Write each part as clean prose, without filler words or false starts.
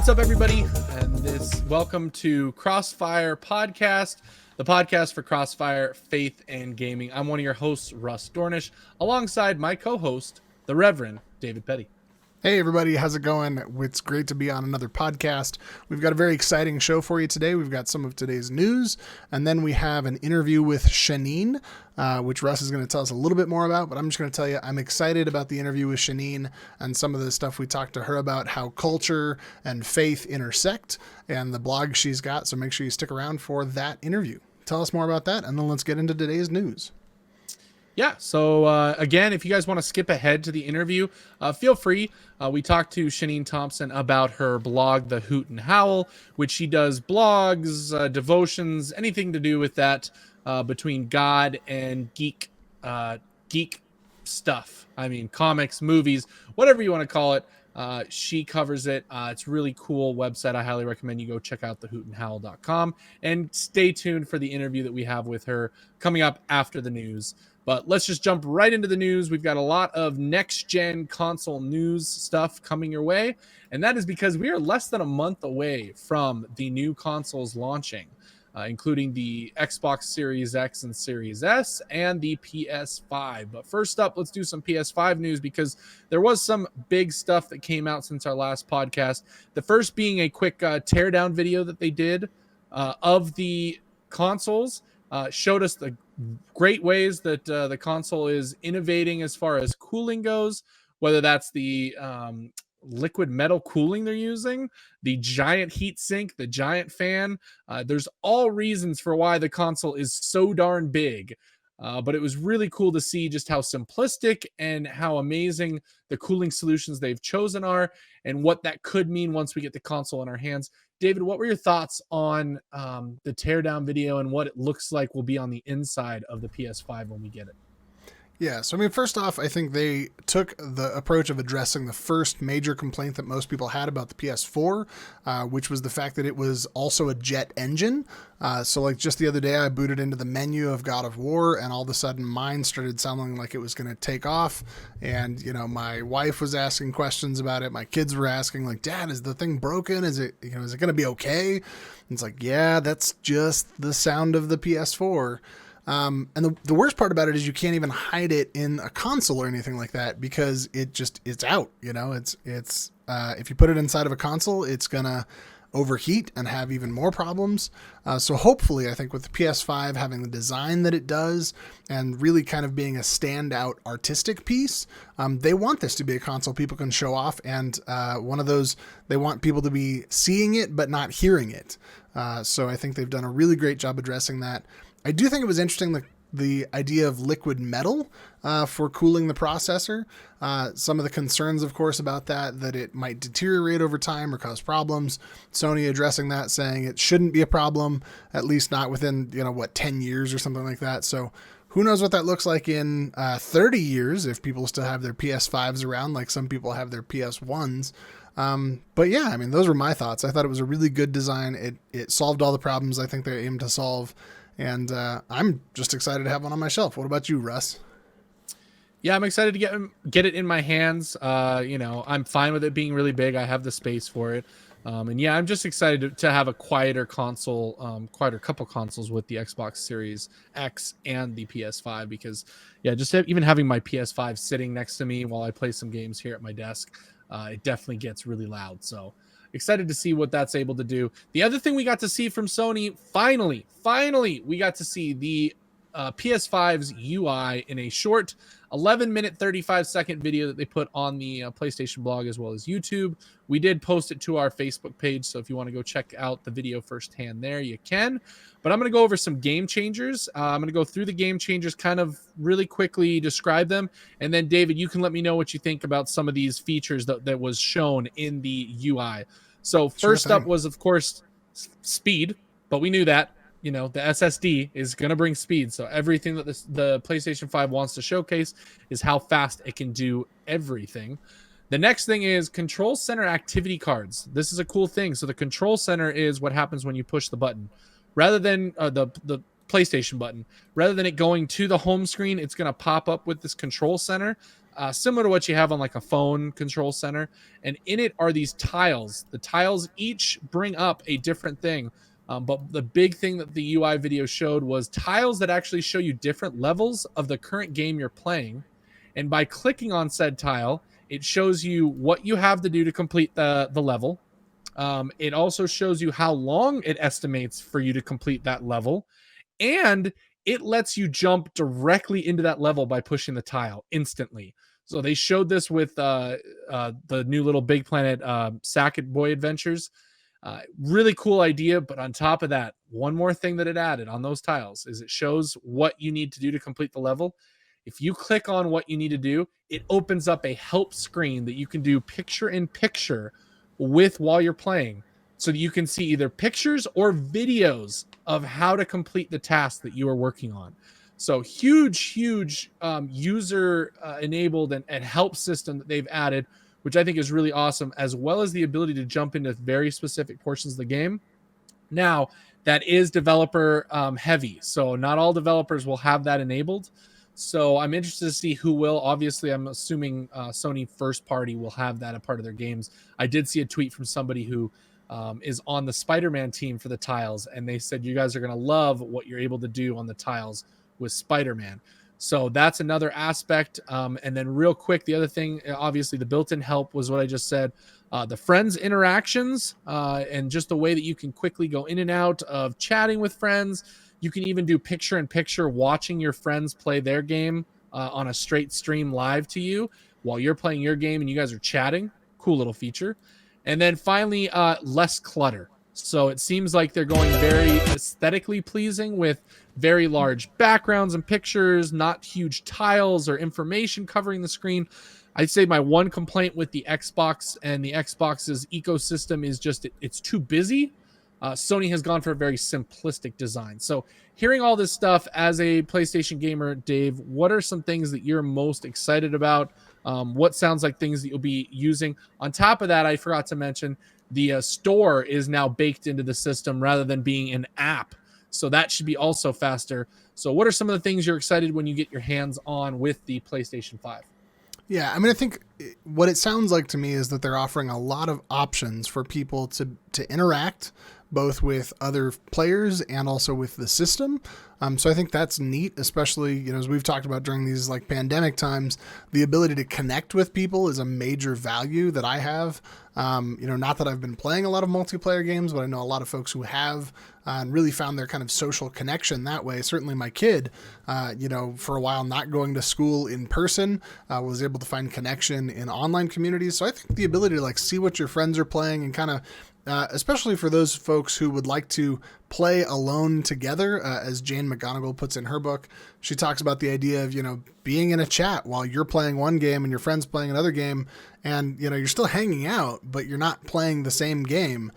What's up, everybody? And welcome to Crossfire Podcast, the podcast for Crossfire, faith, and gaming. I'm one of your hosts, Russ Dornish, alongside my co-host, the Reverend David Petty. Hey everybody, how's it going? It's great to be on another podcast. We've got a very exciting show for you today. We've got some of today's news, and then we have an interview with Shaneen, which Russ is going to tell us a little bit more about, but I'm just going to tell you I'm excited about the interview with Shaneen and some of the stuff we talked to her about, how culture and faith intersect, and the blog she's got, so make sure you stick around for that interview. Tell us more about that, and then let's get into today's news. Yeah, so again, if you guys want to skip ahead to the interview, feel free. We talked to Shaneen Thompson about her blog, The Hoot and Howl, which she does blogs, devotions, anything to do with that between God and geek stuff. I mean, comics, movies, whatever you want to call it. She covers it. It's a really cool website. I highly recommend you go check out thehootandhowl.com and stay tuned for the interview that we have with her coming up after the news. But let's just jump right into the news. We've got a lot of next-gen console news stuff coming your way, and that is because we are less than a month away from the new consoles launching, including the Xbox Series X and Series S and the PS5. But first up, let's do some PS5 news because there was some big stuff that came out since our last podcast. The first being a quick teardown video that they did of the consoles. Showed us the great ways that the console is innovating as far as cooling goes, whether that's the liquid metal cooling they're using, the giant heat sink, the giant fan. There's all reasons for why the console is so darn big. But it was really cool to see just how simplistic and how amazing the cooling solutions they've chosen are and what that could mean once we get the console in our hands. David, what were your thoughts on the teardown video and what it looks like will be on the inside of the PS5 when we get it? Yeah, so I mean, first off, I think they took the approach of addressing the first major complaint that most people had about the PS4, which was the fact that it was also a jet engine. So like just the other day, I booted into the menu of God of War, and all of a sudden mine started sounding like it was going to take off. And, you know, my wife was asking questions about it. My kids were asking, like, Dad, is the thing broken? Is it going to be okay? And it's like, yeah, that's just the sound of the PS4. And the worst part about it is you can't even hide it in a console or anything like that because it's out, you know, it's if you put it inside of a console, it's going to overheat and have even more problems. So hopefully I think with the PS5 having the design that it does and really kind of being a standout artistic piece, they want this to be a console people can show off. And, one of those, they want people to be seeing it, but not hearing it. So I think they've done a really great job addressing that. I do think it was interesting the idea of liquid metal for cooling the processor. Some of the concerns, of course, about that it might deteriorate over time or cause problems. Sony addressing that, saying it shouldn't be a problem, at least not within, 10 years or something like that. So who knows what that looks like in 30 years if people still have their PS5s around like some people have their PS1s. But yeah, I mean, those were my thoughts. I thought it was a really good design. It solved all the problems I think they aimed to solve. And I'm just excited to have one on my shelf. What about you, Russ? Yeah, I'm excited to get it in my hands. I'm fine with it being really big. I have the space for it. And yeah, I'm just excited to have a quieter console, quieter couple consoles with the Xbox Series X and the PS5 because, yeah, just even having my PS5 sitting next to me while I play some games here at my desk, it definitely gets really loud. So excited to see what that's able to do. The other thing we got to see from Sony, finally, we got to see the PS5's UI in a short 11-minute, 35-second video that they put on the PlayStation blog as well as YouTube. We did post it to our Facebook page, so if you want to go check out the video firsthand there, you can. But I'm going to go over some game changers. I'm going to go through the game changers, kind of really quickly describe them, and then, David, you can let me know what you think about some of these features that was shown in the UI. So first up was, of course, speed, but we knew that. The SSD is going to bring speed. So everything that the PlayStation 5 wants to showcase is how fast it can do everything. The next thing is Control Center activity cards. This is a cool thing. So the Control Center is what happens when you push the button. Rather than the PlayStation button, rather than it going to the home screen, it's going to pop up with this Control Center. similar to what you have on like a phone control center. And in it are these tiles. The tiles each bring up a different thing. But the big thing that the UI video showed was tiles that actually show you different levels of the current game you're playing. And by clicking on said tile, it shows you what you have to do to complete the level. It also shows you how long it estimates for you to complete that level. And it lets you jump directly into that level by pushing the tile instantly. So they showed this with the new little Big Planet Sackboy Adventures. Really cool idea, but on top of that, one more thing that it added on those tiles is it shows what you need to do to complete the level. If you click on what you need to do, it opens up a help screen that you can do picture in picture with while you're playing, so that you can see either pictures or videos of how to complete the task that you are working on. So huge user enabled and help system that they've added, which I think is really awesome, as well as the ability to jump into very specific portions of the game. Now, that is developer heavy, so not all developers will have that enabled. So I'm interested to see who will. Obviously, I'm assuming Sony first party will have that a part of their games. I did see a tweet from somebody who is on the Spider-Man team for the tiles, and they said you guys are going to love what you're able to do on the tiles with Spider-Man. So that's another aspect. And then real quick, the other thing, obviously the built-in help was what I just said. The friends interactions and just the way that you can quickly go in and out of chatting with friends. You can even do picture in picture watching your friends play their game on a straight stream live to you while you're playing your game and you guys are chatting. Cool little feature. And then finally, less clutter. So it seems like they're going very aesthetically pleasing with very large backgrounds and pictures, not huge tiles or information covering the screen. I'd say my one complaint with the Xbox and the Xbox's ecosystem is just it's too busy. Sony has gone for a very simplistic design. So hearing all this stuff as a PlayStation gamer, Dave, what are some things that you're most excited about? What sounds like things that you'll be using? On top of that, I forgot to mention the store is now baked into the system rather than being an app. So that should be also faster. So what are some of the things you're excited when you get your hands on with the PlayStation 5? Yeah, I mean, I think what it sounds like to me is that they're offering a lot of options for people to interact both with other players and also with the system. So I think that's neat, especially, as we've talked about during these like pandemic times, the ability to connect with people is a major value that I have. Not that I've been playing a lot of multiplayer games, but I know a lot of folks who have and really found their kind of social connection that way. Certainly my kid, for a while not going to school in person, was able to find connection in online communities. So I think the ability to like see what your friends are playing and kind of especially for those folks who would like to play alone together, as Jane McGonigal puts in her book. She talks about the idea of, being in a chat while you're playing one game and your friend's playing another game, and, you're still hanging out, but you're not playing the same game.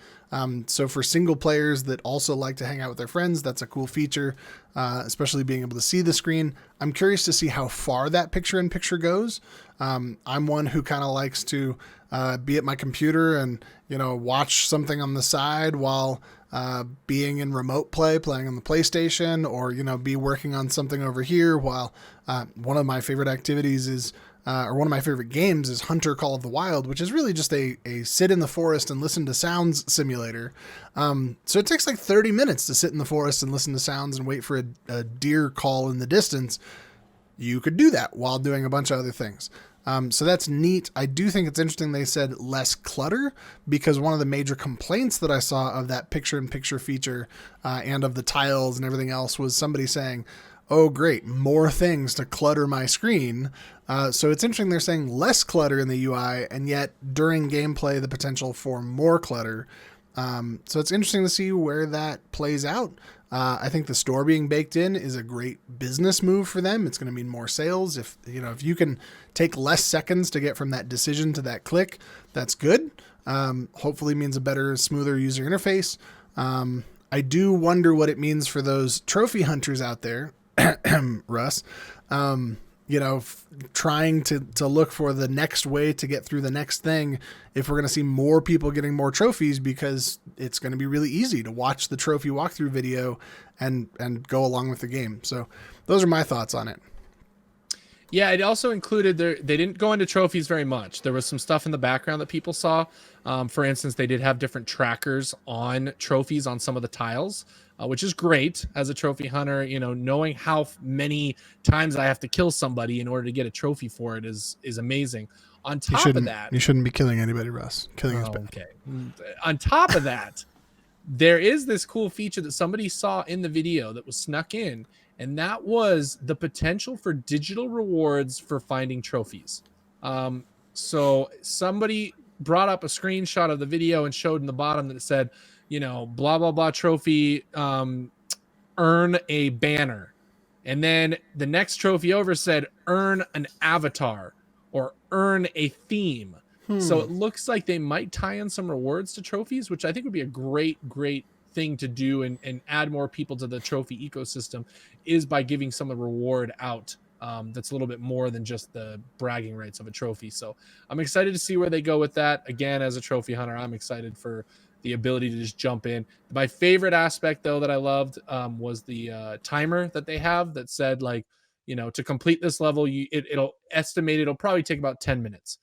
So for single players that also like to hang out with their friends, that's a cool feature, especially being able to see the screen. I'm curious to see how far that picture-in-picture goes. I'm one who kind of likes to be at my computer and, watch something on the side while being in remote play, playing on the PlayStation, or, be working on something over here while one of my favorite activities is or one of my favorite games is Hunter Call of the Wild, which is really just a sit in the forest and listen to sounds simulator. So it takes like 30 minutes to sit in the forest and listen to sounds and wait for a deer call in the distance. You could do that while doing a bunch of other things. So that's neat. I do think it's interesting they said less clutter, because one of the major complaints that I saw of that picture-in-picture feature and of the tiles and everything else was somebody saying, oh, great, more things to clutter my screen. So it's interesting they're saying less clutter in the UI, and yet during gameplay, the potential for more clutter. So it's interesting to see where that plays out. I think the store being baked in is a great business move for them. It's going to mean more sales. If you can take less seconds to get from that decision to that click, that's good. Hopefully means a better, smoother user interface. I do wonder what it means for those trophy hunters out there, Russ, trying to look for the next way to get through the next thing, if we're going to see more people getting more trophies, because it's going to be really easy to watch the trophy walkthrough video and go along with the game. So those are my thoughts on it. Yeah, it also included they didn't go into trophies very much. There was some stuff in the background that people saw. For instance, they did have different trackers on trophies on some of the tiles, which is great as a trophy hunter. Knowing how many times I have to kill somebody in order to get a trophy for it is amazing. On You top of shouldn't. that, You shouldn't be killing anybody, Russ. Killing is bad. okay. On top of that, there is this cool feature that somebody saw in the video that was snuck in, and that was the potential for digital rewards for finding trophies. So somebody brought up a screenshot of the video and showed in the bottom that it said, blah blah blah trophy, earn a banner, and then the next trophy over said earn an avatar or earn a theme. So it looks like they might tie in some rewards to trophies, which I think would be a great thing to do and add more people to the trophy ecosystem, is by giving some reward out that's a little bit more than just the bragging rights of a trophy. So I'm excited to see where they go with that. Again, as a trophy hunter, I'm excited for the ability to just jump in. My favorite aspect, though, that I loved was the timer that they have that said, like, to complete this level, it'll probably take about 10 minutes.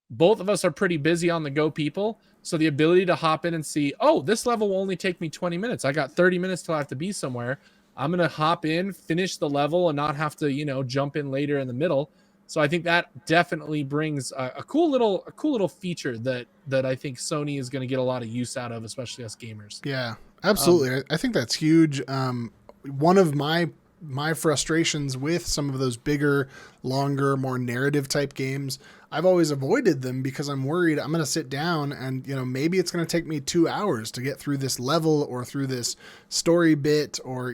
Both of us are pretty busy on the go people. So the ability to hop in and see, oh, this level will only take me 20 minutes. I got 30 minutes till I have to be somewhere. I'm going to hop in, finish the level, and not have to, jump in later in the middle. So I think that definitely brings a cool little feature that I think Sony is going to get a lot of use out of, especially us gamers. Yeah, absolutely. I think that's huge. One of my frustrations with some of those bigger, longer, more narrative type games, I've always avoided them because I'm worried I'm going to sit down and, maybe it's going to take me 2 hours to get through this level or through this story bit or,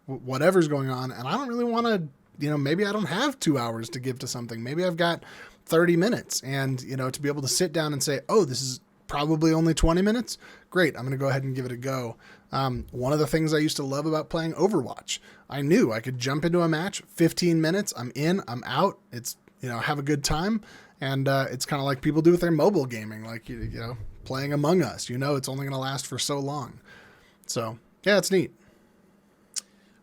whatever's going on. And I don't really want to, maybe I don't have 2 hours to give to something. Maybe I've got 30 minutes and, to be able to sit down and say, oh, this is probably only 20 minutes. Great. I'm going to go ahead and give it a go. One of the things I used to love about playing Overwatch, I knew I could jump into a match, 15 minutes, I'm in, I'm out. It's, have a good time. And it's kind of like people do with their mobile gaming, like, playing Among Us, it's only going to last for so long. So, yeah, it's neat.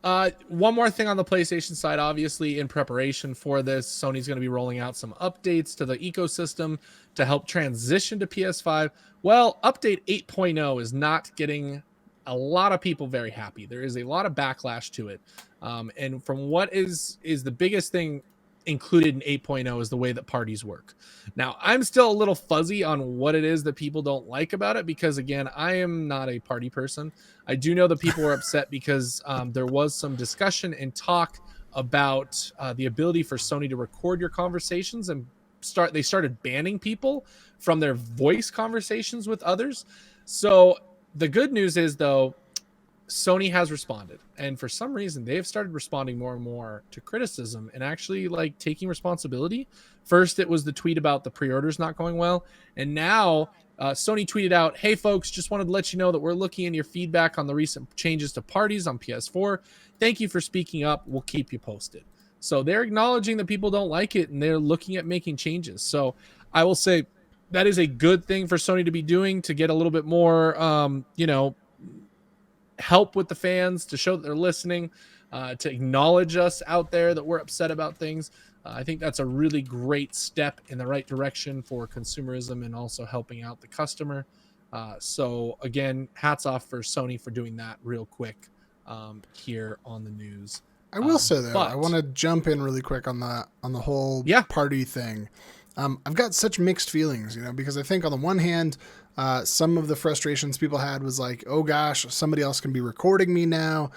One more thing on the PlayStation side, obviously in preparation for this, Sony's going to be rolling out some updates to the ecosystem to help transition to PS5. Well, update 8.0 is not getting a lot of people very happy. There is a lot of backlash to it. And from what is the biggest thing included in 8.0 is the way that parties work. Now, I'm still a little fuzzy on what it is that people don't like about it because, again, I am not a party person. I do know that people were upset because there was some discussion and talk about the ability for Sony to record your conversations and they started banning people from their voice conversations with others. So the good news is, though, Sony has responded, and for some reason they've started responding more and more to criticism and actually like taking responsibility. First it was the tweet about the pre-orders not going well, and now Sony tweeted out, hey folks, just wanted to let you know that we're looking into your feedback on the recent changes to parties on PS4. Thank you for speaking up. We'll keep you posted. So they're acknowledging that people don't like it and they're looking at making changes. So I will say that is a good thing for Sony to be doing, to get a little bit more help with the fans, to show that they're listening, to acknowledge us out there that we're upset about things. I think that's a really great step in the right direction for consumerism and also helping out the customer. So again, hats off for Sony for doing that real quick here on the news. I will say though, I want to jump in really quick on the whole party thing. I've got such mixed feelings, because I think on the one hand, some of the frustrations people had was like, oh gosh, somebody else can be recording me now,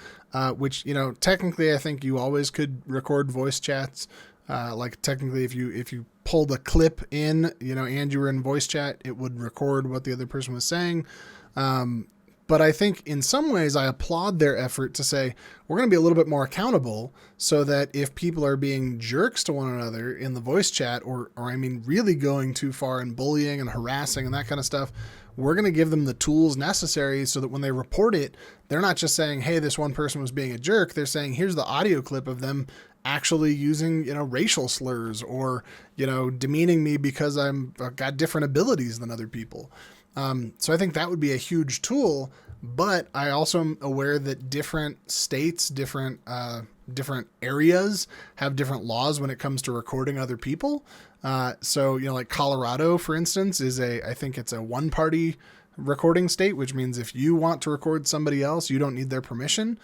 which, technically I think you always could record voice chats. Like technically if you pulled a clip in, and you were in voice chat, it would record what the other person was saying. But I think in some ways I applaud their effort to say, we're going to be a little bit more accountable so that if people are being jerks to one another in the voice chat, or I mean, really going too far and bullying and harassing and that kind of stuff, we're going to give them the tools necessary so that when they report it, they're not just saying, hey, this one person was being a jerk. They're saying, here's the audio clip of them actually using, racial slurs or, demeaning me because I've got different abilities than other people. So I think that would be a huge tool. But I also am aware that different states, different areas have different laws when it comes to recording other people. So like Colorado, for instance, I think it's a one-party recording state, which means if you want to record somebody else, you don't need their permission.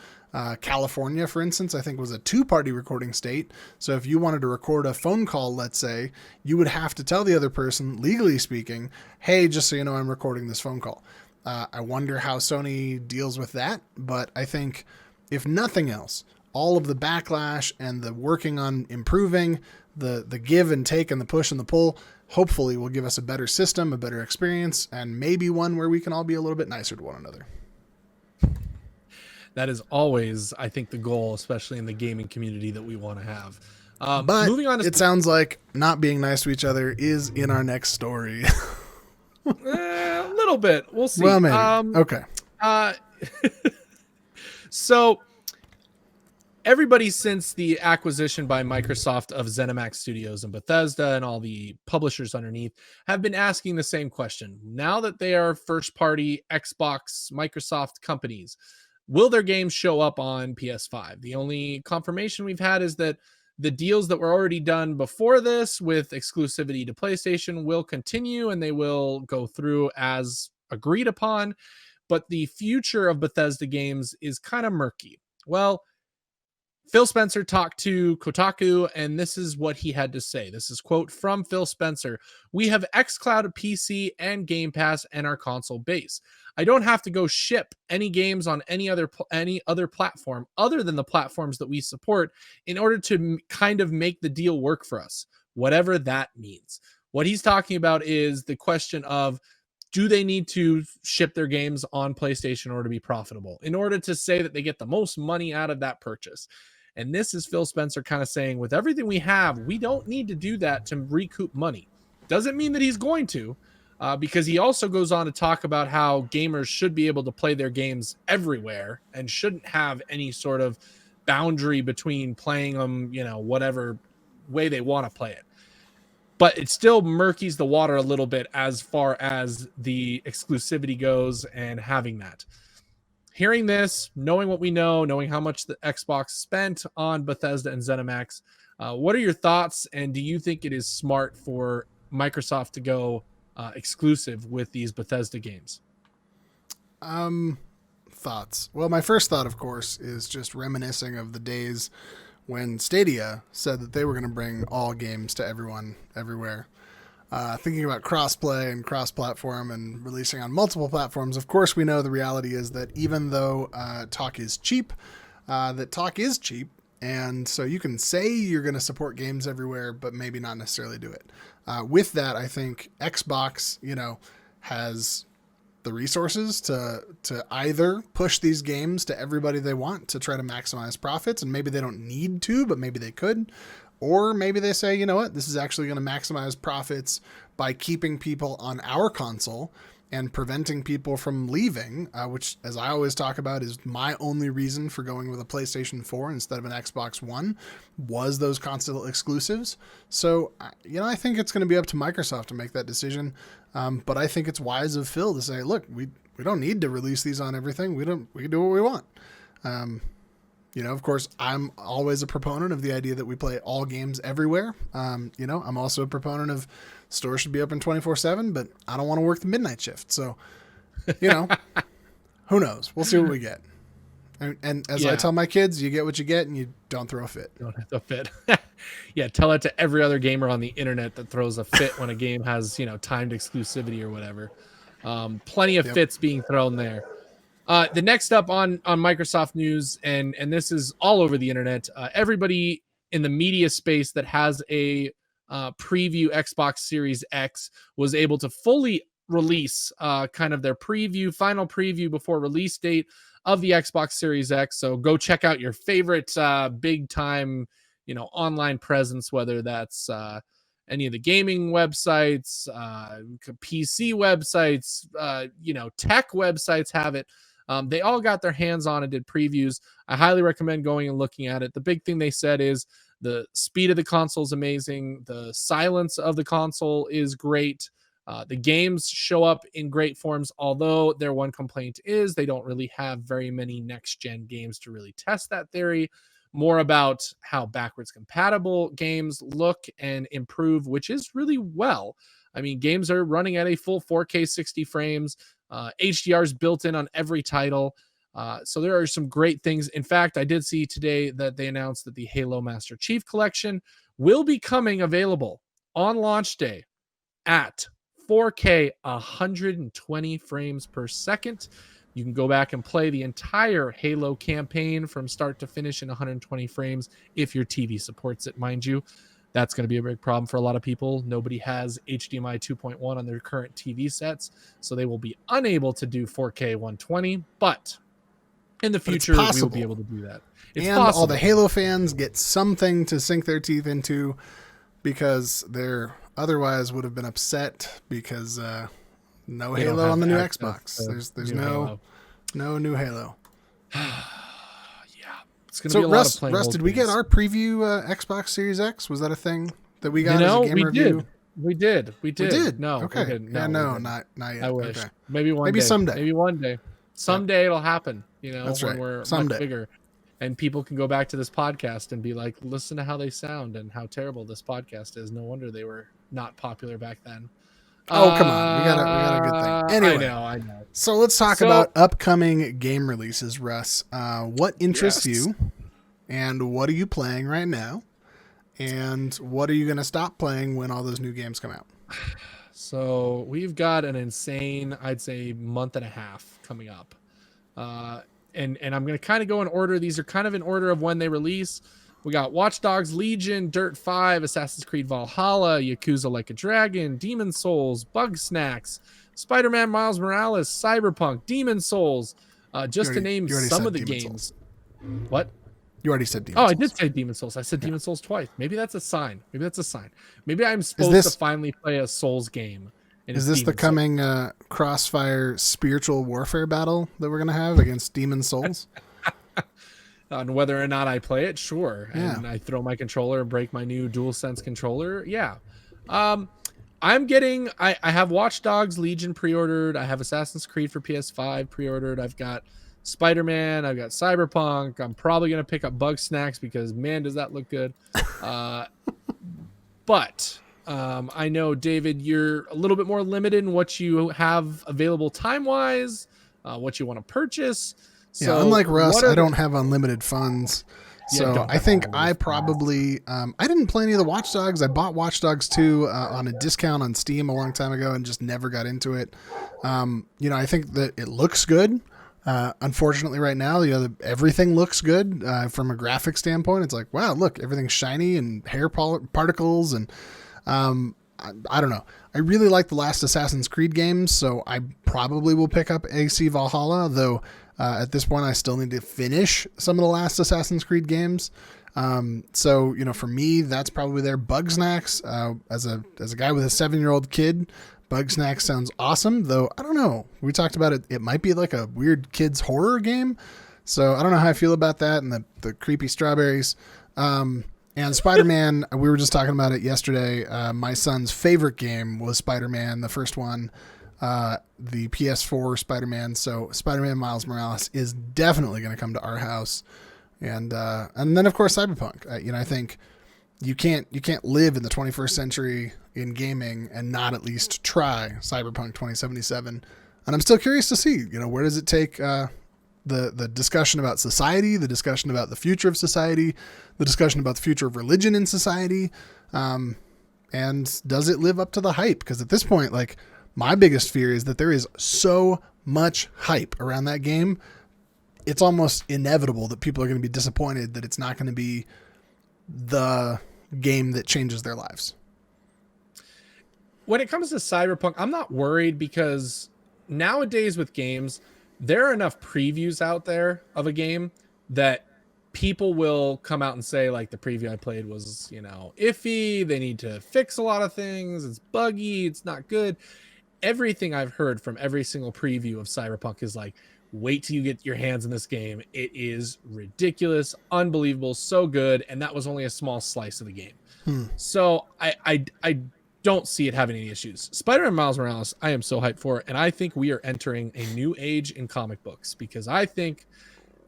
California, for instance, I think was a two-party recording state. So if you wanted to record a phone call, let's say, you would have to tell the other person, legally speaking, hey, just so you know, I'm recording this phone call. I wonder how Sony deals with that, but I think if nothing else, all of the backlash and the working on improving, the give and take and the push and the pull, hopefully will give us a better system, a better experience, and maybe one where we can all be a little bit nicer to one another. That is always, I think, the goal, especially in the gaming community that we want to have. But moving on, it sounds like not being nice to each other is in our next story. A little bit. We'll see. Well, maybe. Okay. So everybody since the acquisition by Microsoft of ZeniMax Studios and Bethesda and all the publishers underneath have been asking the same question. Now that they are first-party Xbox, Microsoft companies, will their games show up on PS5? The only confirmation we've had is that the deals that were already done before this with exclusivity to PlayStation will continue and they will go through as agreed upon. But the future of Bethesda games is kind of murky. Well, Phil Spencer talked to Kotaku, and this is what he had to say. This is quote from Phil Spencer. We have xCloud, PC, and Game Pass and our console base. I don't have to go ship any games on any other platform other than the platforms that we support in order to kind of make the deal work for us, whatever that means. What he's talking about is the question of, do they need to ship their games on PlayStation in order to be profitable, in order to say that they get the most money out of that purchase? And this is Phil Spencer kind of saying, with everything we have, we don't need to do that to recoup money. Doesn't mean that he's going to, because he also goes on to talk about how gamers should be able to play their games everywhere and shouldn't have any sort of boundary between playing them, whatever way they want to play it. But it still murkies the water a little bit as far as the exclusivity goes and having that. Hearing this, knowing what we know, knowing how much the Xbox spent on Bethesda and ZeniMax, what are your thoughts? And do you think it is smart for Microsoft to go exclusive with these Bethesda games? Thoughts. Well, my first thought, of course, is just reminiscing of the days when Stadia said that they were going to bring all games to everyone, everywhere. Thinking about crossplay and cross-platform and releasing on multiple platforms, of course we know the reality is that even though talk is cheap, and so you can say you're going to support games everywhere, but maybe not necessarily do it. With that, I think Xbox, has the resources to either push these games to everybody they want to try to maximize profits, and maybe they don't need to, but maybe they could. Or maybe they say, you know what, this is actually going to maximize profits by keeping people on our console and preventing people from leaving, which, as I always talk about, is my only reason for going with a PlayStation 4 instead of an Xbox One, was those console exclusives. So, I think it's going to be up to Microsoft to make that decision. But I think it's wise of Phil to say, look, we don't need to release these on everything. We can do what we want. Of course, I'm always a proponent of the idea that we play all games everywhere. I'm also a proponent of stores should be open 24/7, but I don't want to work the midnight shift. So, who knows? We'll see what we get. And as I tell my kids, you get what you get and you don't throw a fit. Don't have to fit. Yeah, tell it to every other gamer on the internet that throws a fit when a game has, timed exclusivity or whatever. Plenty of fits being thrown there. The next up on Microsoft news, and this is all over the internet, everybody in the media space that has a preview Xbox Series X was able to fully release kind of their final preview before release date of the Xbox Series X. So go check out your favorite big time, online presence, whether that's any of the gaming websites, PC websites, tech websites have it. They all got their hands on and did previews. I highly recommend going and looking at it. The big thing they said is the speed of the console is amazing. The silence of the console is great. The games show up in great forms, although their one complaint is they don't really have very many next gen games to really test that theory. More about how backwards compatible games look and improve, which is really well. I mean, games are running at a full 4K 60 frames. HDR is built in on every title. So there are some great things. In fact, I did see today that they announced that the Halo Master Chief Collection will be coming available on launch day at 4K 120 frames per second. You can go back and play the entire Halo campaign from start to finish in 120 frames if your TV supports it, mind you. That's going to be a big problem for a lot of people. Nobody has HDMI 2.1 on their current TV sets, so they will be unable to do 4K 120, but in the future, we will be able to do that. It's and possible. All the Halo fans get something to sink their teeth into because they're otherwise would have been upset because no Halo on the new Xbox. There's no new Halo. Yeah, it's gonna be a lot of playing. Russ, did we get our preview Xbox Series X? Was that a thing that we got as a game review? We did. No, okay. We didn't. No, no, not yet. I wish. Okay. Maybe someday. Maybe one day. Someday it'll happen. That's when right. We're someday. Much bigger, and people can go back to this podcast and be like, listen to how they sound and how terrible this podcast is. No wonder they were not popular back then. Oh, come on. We got a good thing. Anyway, I know. So let's talk about upcoming game releases, Russ. What interests you, and what are you playing right now, and what are you going to stop playing when all those new games come out? So we've got an insane, I'd say, month and a half coming up. And I'm going to kind of go in order. These are kind of in order of when they release. We got Watch Dogs Legion, Dirt 5, Assassin's Creed Valhalla, Yakuza Like a Dragon, Demon Souls, Bug Snacks, Spider-Man Miles Morales, Cyberpunk, Demon Souls, just to name some of the games. What? You already said Demon Souls. I did say Demon Souls. I said Demon Souls twice. Maybe that's a sign. Maybe I'm supposed to finally play a Souls game. Is this the coming Crossfire spiritual warfare battle that we're going to have against Demon Souls? On whether or not I play it, sure. Yeah. And I throw my controller and break my new DualSense controller. Yeah. I have Watch Dogs Legion pre-ordered. I have Assassin's Creed for PS5 pre-ordered. I've got Spider-Man. I've got Cyberpunk. I'm probably going to pick up Bug Snacks because, man, does that look good. But I know, David, you're a little bit more limited in what you have available time-wise, what you want to purchase. So unlike Russ, I don't have unlimited funds. So I think I probably I didn't play any of the Watch Dogs. I bought Watch Dogs 2 on a discount on Steam a long time ago and just never got into it. I think that it looks good. Unfortunately, right now, everything looks good from a graphic standpoint. It's like, wow, look, everything's shiny and hair particles, and I don't know. I really like the last Assassin's Creed games, so I probably will pick up AC Valhalla, though at this point I still need to finish some of the last Assassin's Creed games. So, for me, that's probably their Bug Snacks. As a guy with a 7-year-old kid, Bug Snacks sounds awesome, though I don't know. We talked about it. It might be like a weird kids horror game. So I don't know how I feel about that and the creepy strawberries. And Spider-Man, we were just talking about it yesterday. My son's favorite game was Spider-Man, the first one, the PS4 Spider-Man. So Spider-Man Miles Morales is definitely going to come to our house. And then, of course, Cyberpunk. I think you can't live in the 21st century in gaming and not at least try Cyberpunk 2077. And I'm still curious to see, where does it take the discussion about society, the discussion about the future of society, the discussion about the future of religion in society, and does it live up to the hype? Because at this point, my biggest fear is that there is so much hype around that game. It's almost inevitable that people are going to be disappointed that it's not going to be the game that changes their lives. When it comes to Cyberpunk, I'm not worried because nowadays with games, there are enough previews out there of a game that people will come out and say, the preview I played was, iffy. They need to fix a lot of things. It's buggy. It's not good. Everything I've heard from every single preview of Cyberpunk is wait till you get your hands in this game. It is ridiculous, unbelievable, so good. And that was only a small slice of the game. So don't see it having any issues. Spider-Man Miles Morales, I am so hyped for it, and I think we are entering a new age in comic books because I think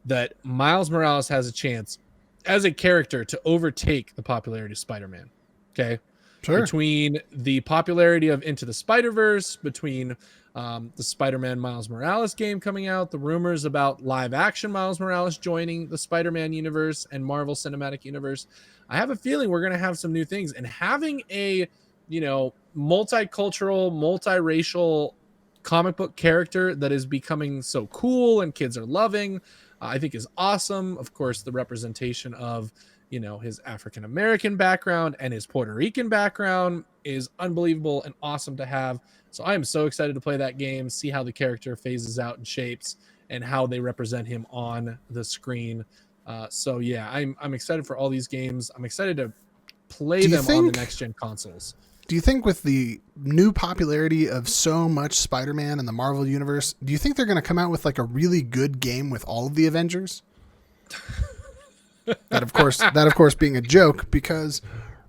that Miles Morales has a chance as a character to overtake the popularity of Spider-Man. Okay. Sure. Between the popularity of Into the Spider-Verse, between the Spider-Man Miles Morales game coming out, the rumors about live action Miles Morales joining the Spider-Man universe and Marvel Cinematic Universe, I have a feeling we're going to have some new things. And having a, multicultural, multiracial comic book character that is becoming so cool and kids are loving, I think is awesome. Of course, the representation of his African American background and his Puerto Rican background is unbelievable and awesome to have. So I am so excited to play that game, see how the character phases out and shapes, and how they represent him on the screen. So yeah, I'm excited for all these games. I'm excited to play them on the next gen consoles. Do you think with the new popularity of so much Spider-Man in the Marvel universe, do you think they're going to come out with like a really good game with all of the Avengers? That of course being a joke, because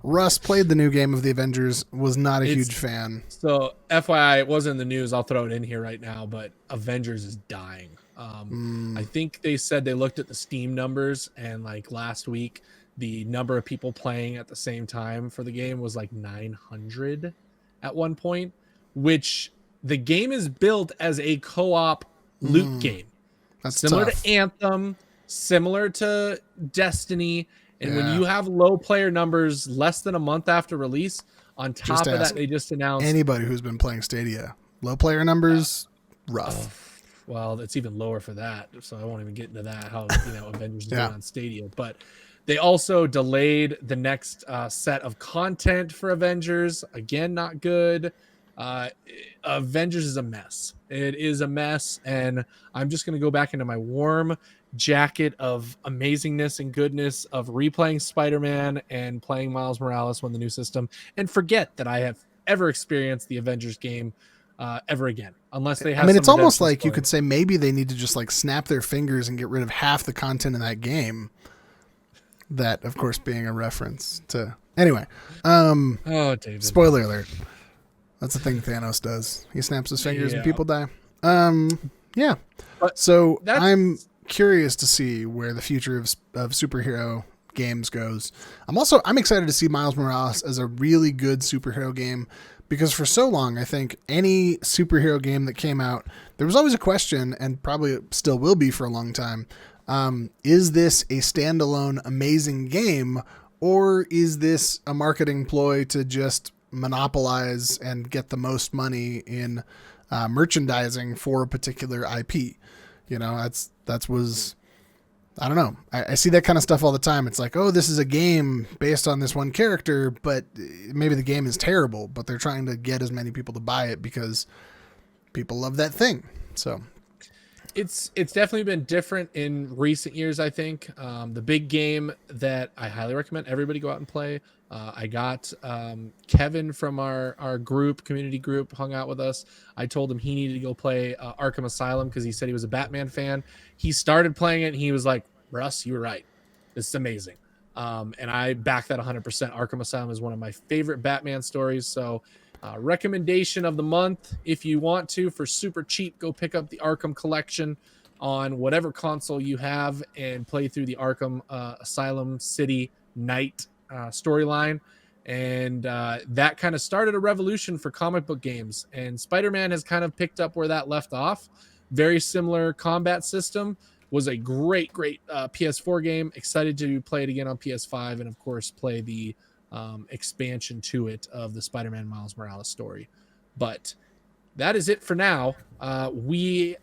Russ played the new game of the Avengers, was not a huge fan. So FYI, it wasn't in the news. I'll throw it in here right now, but Avengers is dying. I think they said they looked at the Steam numbers, and like last week, the number of people playing at the same time for the game was like 900 at one point, which the game is built as a co-op loot game. That's similar tough. to Anthem, similar to Destiny. And when you have low player numbers less than a month after release, on top of that, they just announced anybody who's been playing Stadia, low player numbers, rough. Well, it's even lower for that. So I won't even get into that, how, Avengers is doing on Stadia, but they also delayed the next set of content for Avengers. Again, not good. Avengers is a mess. It is a mess. And I'm just going to go back into my warm jacket of amazingness and goodness of replaying Spider-Man and playing Miles Morales when the new system, and forget that I have ever experienced the Avengers game ever again, unless they have. I mean, it's almost like you could say maybe they need to just like snap their fingers and get rid of half the content in that game. That, of course, being a reference to... Anyway. David. Spoiler alert. That's the thing Thanos does. He snaps his fingers and people die. Yeah. So I'm curious to see where the future of superhero games goes. I'm excited to see Miles Morales as a really good superhero game, because for so long, I think any superhero game that came out, there was always a question, and probably still will be for a long time, is this a standalone amazing game, or is this a marketing ploy to just monopolize and get the most money in merchandising for a particular IP? I don't know. I see that kind of stuff all the time. It's like, oh, this is a game based on this one character, but maybe the game is terrible, but they're trying to get as many people to buy it because people love that thing. So it's definitely been different in recent years, I think. The big game that I highly recommend everybody go out and play. I got Kevin from our community group, hung out with us. I told him he needed to go play Arkham Asylum because he said he was a Batman fan. He started playing it and he was like, Russ, you were right. This is amazing. And I back that 100%. Arkham Asylum is one of my favorite Batman stories. So recommendation of the month, if you want to, for super cheap, go pick up the Arkham collection on whatever console you have and play through the Arkham Asylum City Night storyline. And that kind of started a revolution for comic book games. And Spider-Man has kind of picked up where that left off. Very similar combat system. Was a great PS4 game. Excited to play it again on PS5, and of course play the expansion to it of the Spider-Man Miles Morales story. But that is it for now. We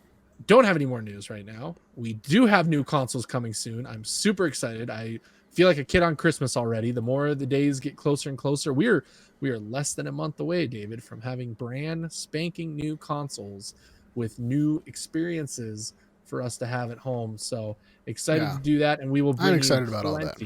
don't have any more news right now. We do have new consoles coming soon. I'm super excited. I feel like a kid on Christmas already. The more the days get closer and closer, we are less than a month away, David, from having brand spanking new consoles with new experiences for us to have at home. So excited to do that, and we will bring I'm excited about all that.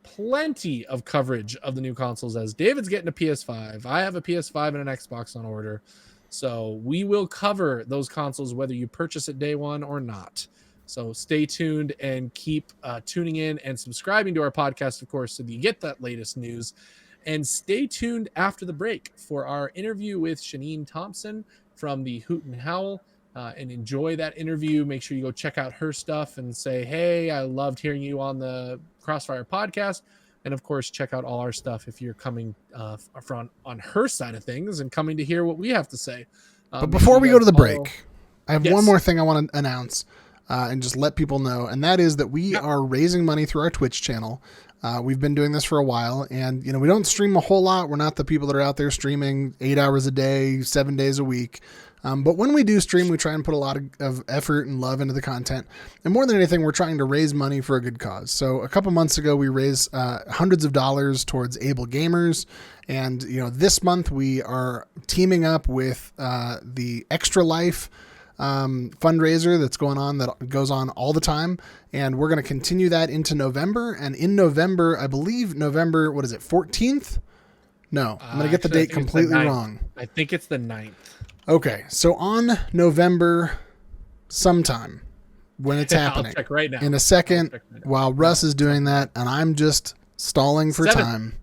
Plenty of coverage of the new consoles, as David's getting a PS5. I have a PS5 and an Xbox on order. So we will cover those consoles whether you purchase it day one or not. So stay tuned and keep tuning in and subscribing to our podcast, of course, so that you get that latest news. And stay tuned after the break for our interview with Shaneen Thompson from the Hoot and Howl. And enjoy that interview. Make sure you go check out her stuff and say, hey, I loved hearing you on the Crossfire podcast. And of course, check out all our stuff if you're coming from on her side of things and coming to hear what we have to say. But before we go to the break, I have one more thing I want to announce and just let people know. And that is that we are raising money through our Twitch channel. We've been doing this for a while, and we don't stream a whole lot. We're not the people that are out there streaming 8 hours a day, 7 days a week. But when we do stream, we try and put a lot of effort and love into the content. And more than anything, we're trying to raise money for a good cause. So a couple months ago, we raised hundreds of dollars towards Able Gamers. And, this month we are teaming up with the Extra Life fundraiser that's going on, that goes on all the time. And we're going to continue that into November. And in November, I believe November, 14th? No, I'm going to get the date completely wrong. I think it's the 9th. Okay, so on November sometime when it's happening, I'll check right now. In a second, while Russ is doing that, and I'm just stalling for time,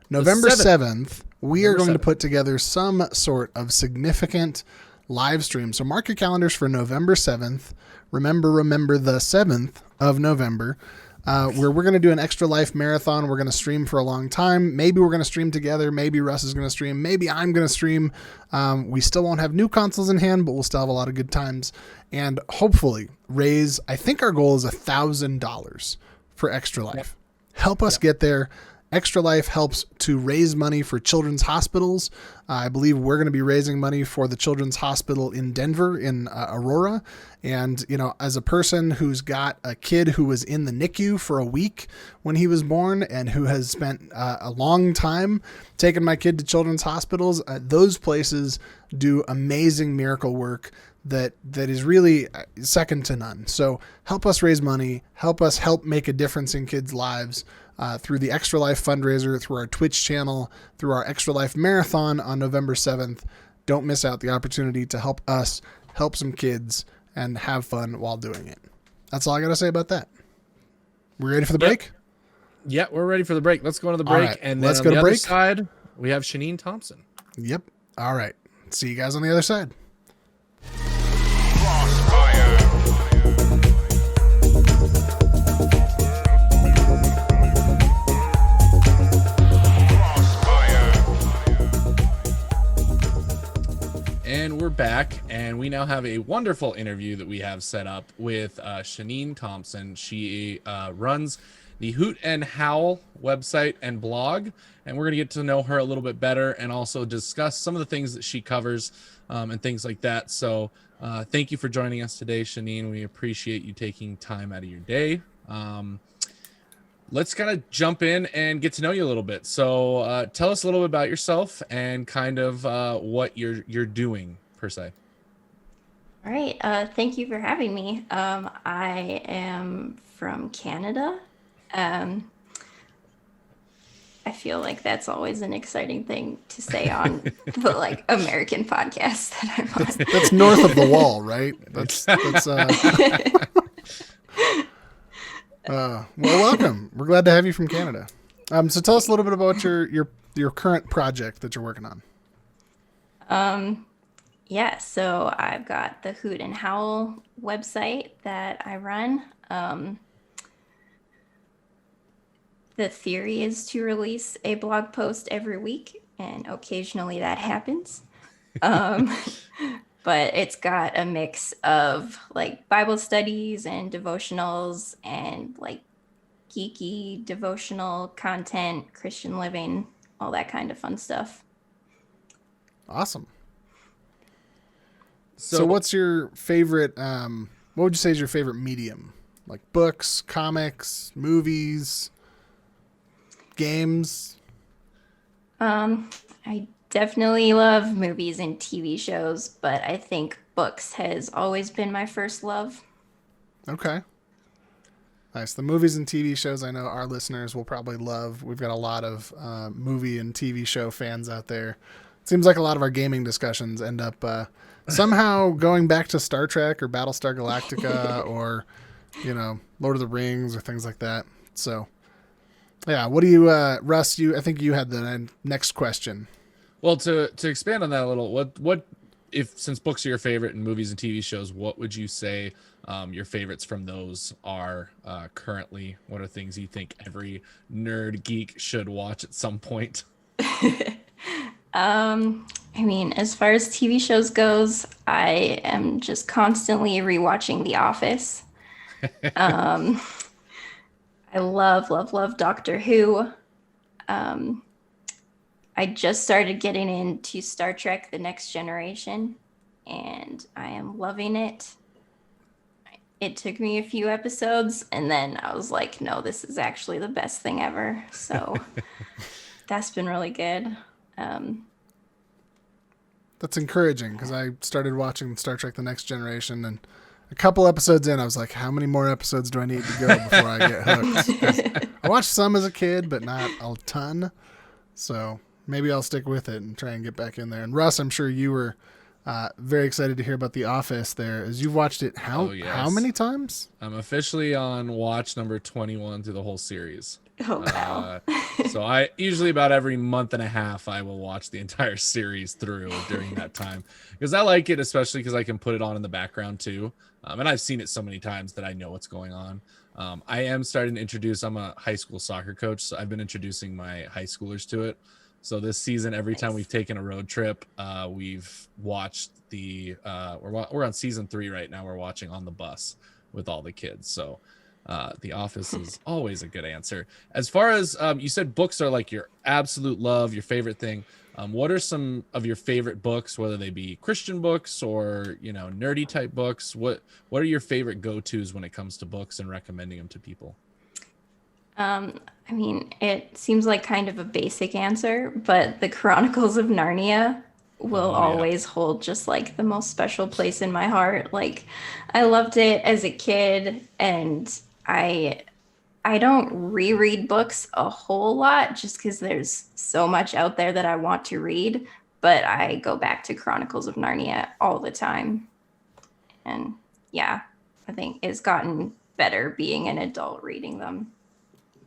November 7th, we are going to put together some sort of significant live stream. So mark your calendars for November 7th. Remember the 7th of November, where we're going to do an Extra Life marathon. We're going to stream for a long time. Maybe we're going to stream together. Maybe Russ is going to stream. Maybe I'm going to stream. We still won't have new consoles in hand, but we'll still have a lot of good times and hopefully raise, I think our goal is $1,000 for Extra Life. Yep. Help us get there. Extra Life helps to raise money for children's hospitals. I believe we're going to be raising money for the Children's Hospital in Denver, in Aurora. And, as a person who's got a kid who was in the NICU for a week when he was born and who has spent a long time taking my kid to children's hospitals, those places do amazing miracle work that is really second to none. So help us raise money, help make a difference in kids' lives. Through the Extra Life fundraiser, through our Twitch channel, through our Extra Life marathon on November 7th. Don't miss out the opportunity to help us help some kids and have fun while doing it. That's all I got to say about that. We ready for the break? Yeah, we're ready for the break. Let's go to the break. Right, and then let's on go the to other break. side, we have Shaneen Thompson. Yep. All right. See you guys on the other side. And we're back, and we now have a wonderful interview that we have set up with Shaneen Thompson. She runs the Hoot and Howl website and blog, and we're going to get to know her a little bit better and also discuss some of the things that she covers and things like that. So thank you for joining us today, Shaneen. We appreciate you taking time out of your day. Let's kind of jump in and get to know you a little bit. So tell us a little bit about yourself and kind of what you're doing per se. All right. Thank you for having me. I am from Canada. I feel like that's always an exciting thing to say on the American podcast that I'm on. That's north of the wall, right? That's well, welcome. We're glad to have you from Canada. So tell us a little bit about your current project that you're working on. Yeah, so I've got the Hoot and Howl website that I run. The theory is to release a blog post every week, and occasionally that happens. But it's got a mix of Bible studies and devotionals and geeky devotional content, Christian living, all that kind of fun stuff. Awesome. So what's your favorite, what would you say is your favorite medium? Like books, comics, movies, games? I definitely love movies and TV shows, but I think books has always been my first love. Okay. Nice. The movies and TV shows I know our listeners will probably love. We've got a lot of movie and TV show fans out there. It seems like a lot of our gaming discussions end up somehow going back to Star Trek or Battlestar Galactica or, Lord of the Rings or things like that. So Yeah. What do you, Russ? I think you had the next question. Well, to expand on that a little, what if, since books are your favorite and movies and TV shows, what would you say your favorites from those are currently? What are things you think every nerd geek should watch at some point? I mean, as far as TV shows goes, I am just constantly rewatching The Office. Um, I love, love, love Doctor Who. Um, I just started getting into Star Trek: The Next Generation, and I am loving it. It took me a few episodes, and then I was like, no, this is actually the best thing ever. So that's been really good. Um, That's encouraging because I started watching Star Trek: The Next Generation, and a couple episodes in, I was like, "How many more episodes do I need to go before I get hooked?" 'Cause I watched some as a kid, but not a ton. So maybe I'll stick with it and try and get back in there. And Russ, I'm sure you were very excited to hear about The Office. There, as you've watched it, how many times? I'm officially on watch number 21 through the whole series. oh, wow. So I usually about every month and a half I will watch the entire series through during that time because I like it, especially because I can put it on in the background too. And I've seen it so many times that I know what's going on. I am starting to introduce. I'm a high school soccer coach, so I've been introducing my high schoolers to it. So this season, every time we've taken a road trip, we've watched the. We're on season 3 right now. We're watching on the bus with all the kids. So The Office is always a good answer. As far as you said, books are like your absolute love, your favorite thing. What are some of your favorite books, whether they be Christian books or nerdy type books? What are your favorite go-tos when it comes to books and recommending them to people? I mean, it seems like kind of a basic answer, but the Chronicles of Narnia will Oh yeah. always hold just like the most special place in my heart. Like, I loved it as a kid, and I don't reread books a whole lot just because there's so much out there that I want to read, but I go back to Chronicles of Narnia all the time. And yeah, I think it's gotten better being an adult reading them.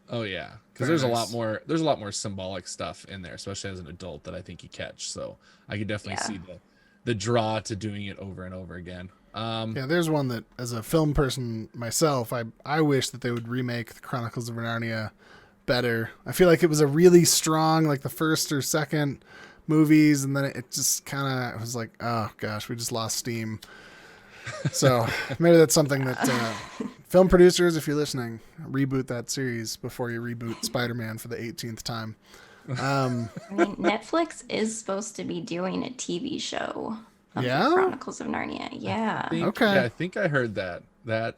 Oh yeah, because Very there's a nice. lot more. There's a lot more symbolic stuff in there, especially as an adult that I think you catch. So I could definitely Yeah. see the draw to doing it over and over again. Yeah, there's one that, as a film person myself, I wish that they would remake the Chronicles of Narnia better. I feel like it was a really strong, like the first or second movies, and then it just kind of was like, oh gosh, we just lost steam. So maybe that's something that film producers, if you're listening, reboot that series before you reboot Spider-Man for the 18th time. I mean, Netflix is supposed to be doing a TV show of the Yeah? Chronicles of Narnia. Yeah. Okay. I think I heard that.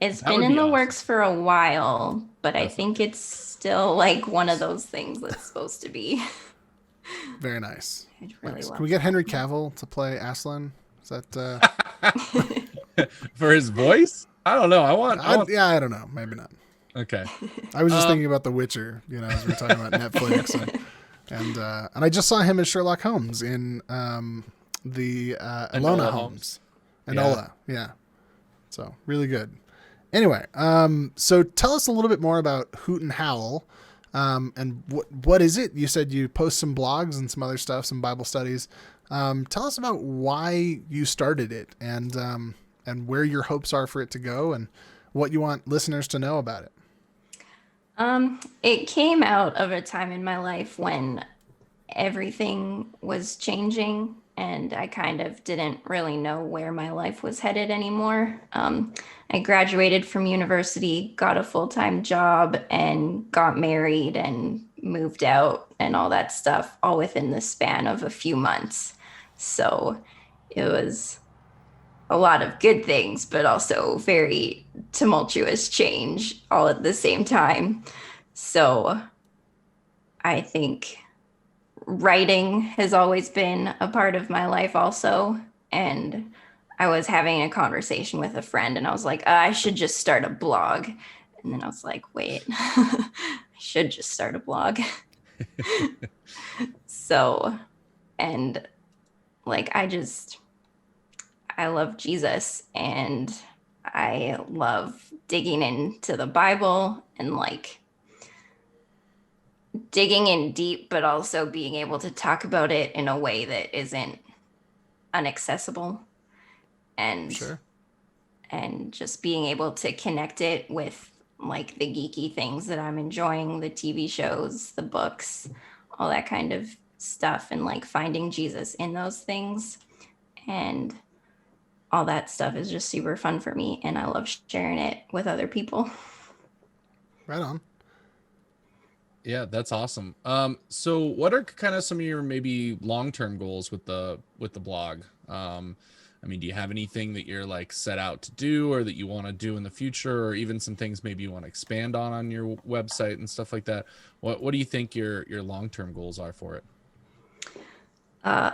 It's That been would in be the awesome. works for a while, but I That's think it's still like one of those things that's supposed to be. Very nice. I'd really Nice. love Can we get that. Henry Cavill to play Aslan? Is that For his voice. I don't know. I want. yeah, I don't know. Maybe not. Okay. I was just thinking about The Witcher, as we were talking about Netflix, and I just saw him as Sherlock Holmes in the Enola Enola Holmes. Yeah. Enola, yeah. So really good. Anyway, so tell us a little bit more about Hoot and Howl, and what is it? You said you post some blogs and some other stuff, some Bible studies. Tell us about why you started it and where your hopes are for it to go and what you want listeners to know about it. It came out of a time in my life when everything was changing and I kind of didn't really know where my life was headed anymore. I graduated from university, got a full-time job, and got married and moved out and all that stuff, all within the span of a few months. So it was a lot of good things, but also very tumultuous change all at the same time. So I think writing has always been a part of my life also. And I was having a conversation with a friend and I was like, I should just start a blog. And then I was like, wait, I should just start a blog. So, and like, I love Jesus and I love digging into the Bible and like digging in deep, but also being able to talk about it in a way that isn't unaccessible, and Sure. just being able to connect it with like the geeky things that I'm enjoying, the TV shows, the books, all that kind of stuff, and like finding Jesus in those things. And all that stuff is just super fun for me, and I love sharing it with other people. Right on. Yeah, that's awesome. So what are kind of some of your maybe long-term goals with the blog? I mean, do you have anything that you're like set out to do or that you want to do in the future, or even some things maybe you want to expand on your website and stuff like that? What do you think your long-term goals are for it?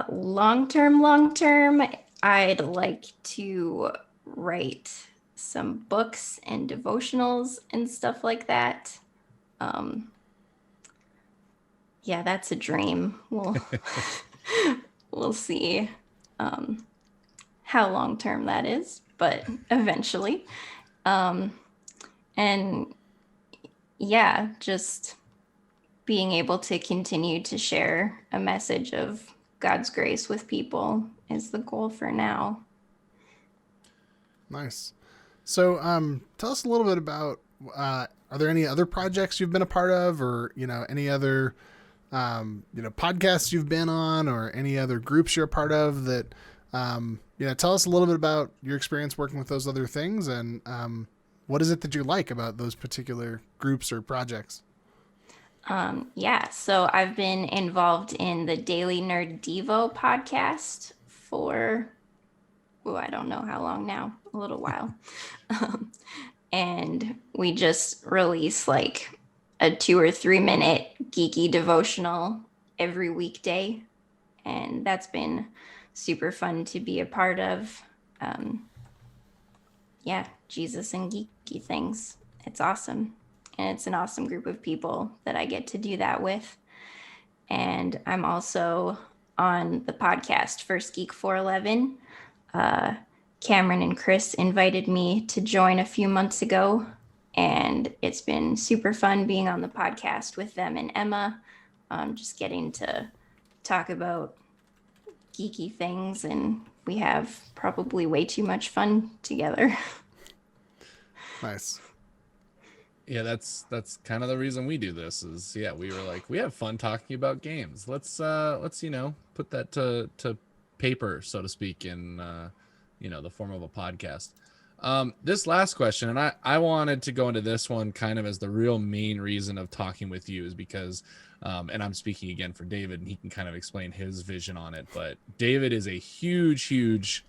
Long term, I'd like to write some books and devotionals and stuff like that. Um, yeah, that's a dream. We'll see how long term that is, but eventually. Um, and yeah, just being able to continue to share a message of God's grace with people is the goal for now. Nice. So, tell us a little bit about. Are there any other projects you've been a part of, or any other podcasts you've been on, or any other groups you're a part of that? Tell us a little bit about your experience working with those other things, and what is it that you like about those particular groups or projects? Yeah, so I've been involved in the Daily Nerd Devo podcast for, oh, I don't know how long now, a little while. And we just release like a 2 or 3 minute geeky devotional every weekday. And that's been super fun to be a part of. Um, yeah, Jesus and geeky things. It's awesome. And it's an awesome group of people that I get to do that with. And I'm also on the podcast First Geek 411. Cameron and Chris invited me to join a few months ago, and it's been super fun being on the podcast with them and Emma. Just getting to talk about geeky things, and we have probably way too much fun together. Nice. Yeah, that's kind of the reason we do this is yeah, we were like we have fun talking about games. Let's put that to paper, so to speak, in the form of a podcast. This last question, and I wanted to go into this one kind of as the real main reason of talking with you is because and I'm speaking again for David, and he can kind of explain his vision on it. But David is a huge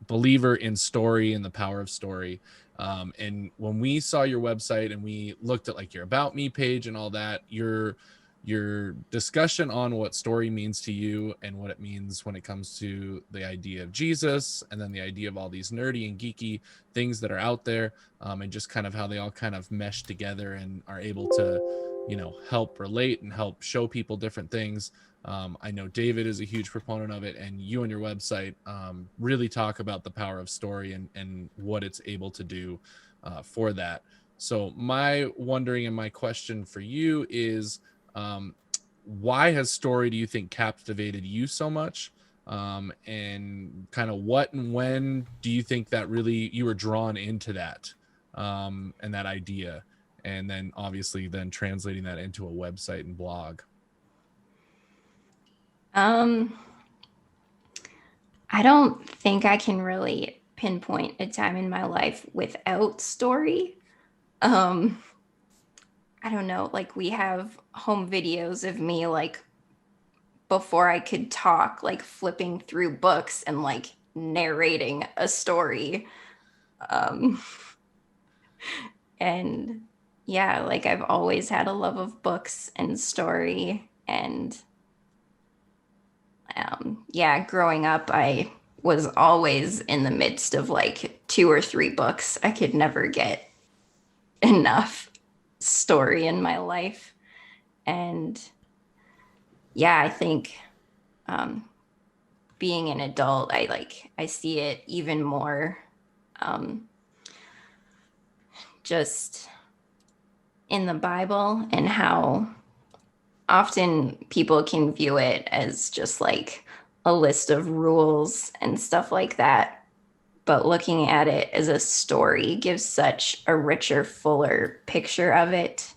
believer in story and the power of story. And when we saw your website and we looked at like your about me page and all that, your discussion on what story means to you and what it means when it comes to the idea of Jesus and then the idea of all these nerdy and geeky things that are out there, and just kind of how they all kind of mesh together and are able to help relate and help show people different things. I know David is a huge proponent of it, and you and your website really talk about the power of story and what it's able to do for that. So my wondering and my question for you is, why has story, do you think, captivated you so much? And kind of what and when do you think that really you were drawn into that and that idea? And then obviously then translating that into a website and blog. Um, I don't think I can really pinpoint a time in my life without story. Um, I don't know, like we have home videos of me like before I could talk, like flipping through books and like narrating a story. Um, and yeah, like I've always had a love of books and story. And yeah, growing up, I was always in the midst of like 2 or 3 books. I could never get enough story in my life. And yeah, I think um, being an adult, I see it even more um, just in the Bible and how often people can view it as just like a list of rules and stuff like that. But looking at it as a story gives such a richer, fuller picture of it.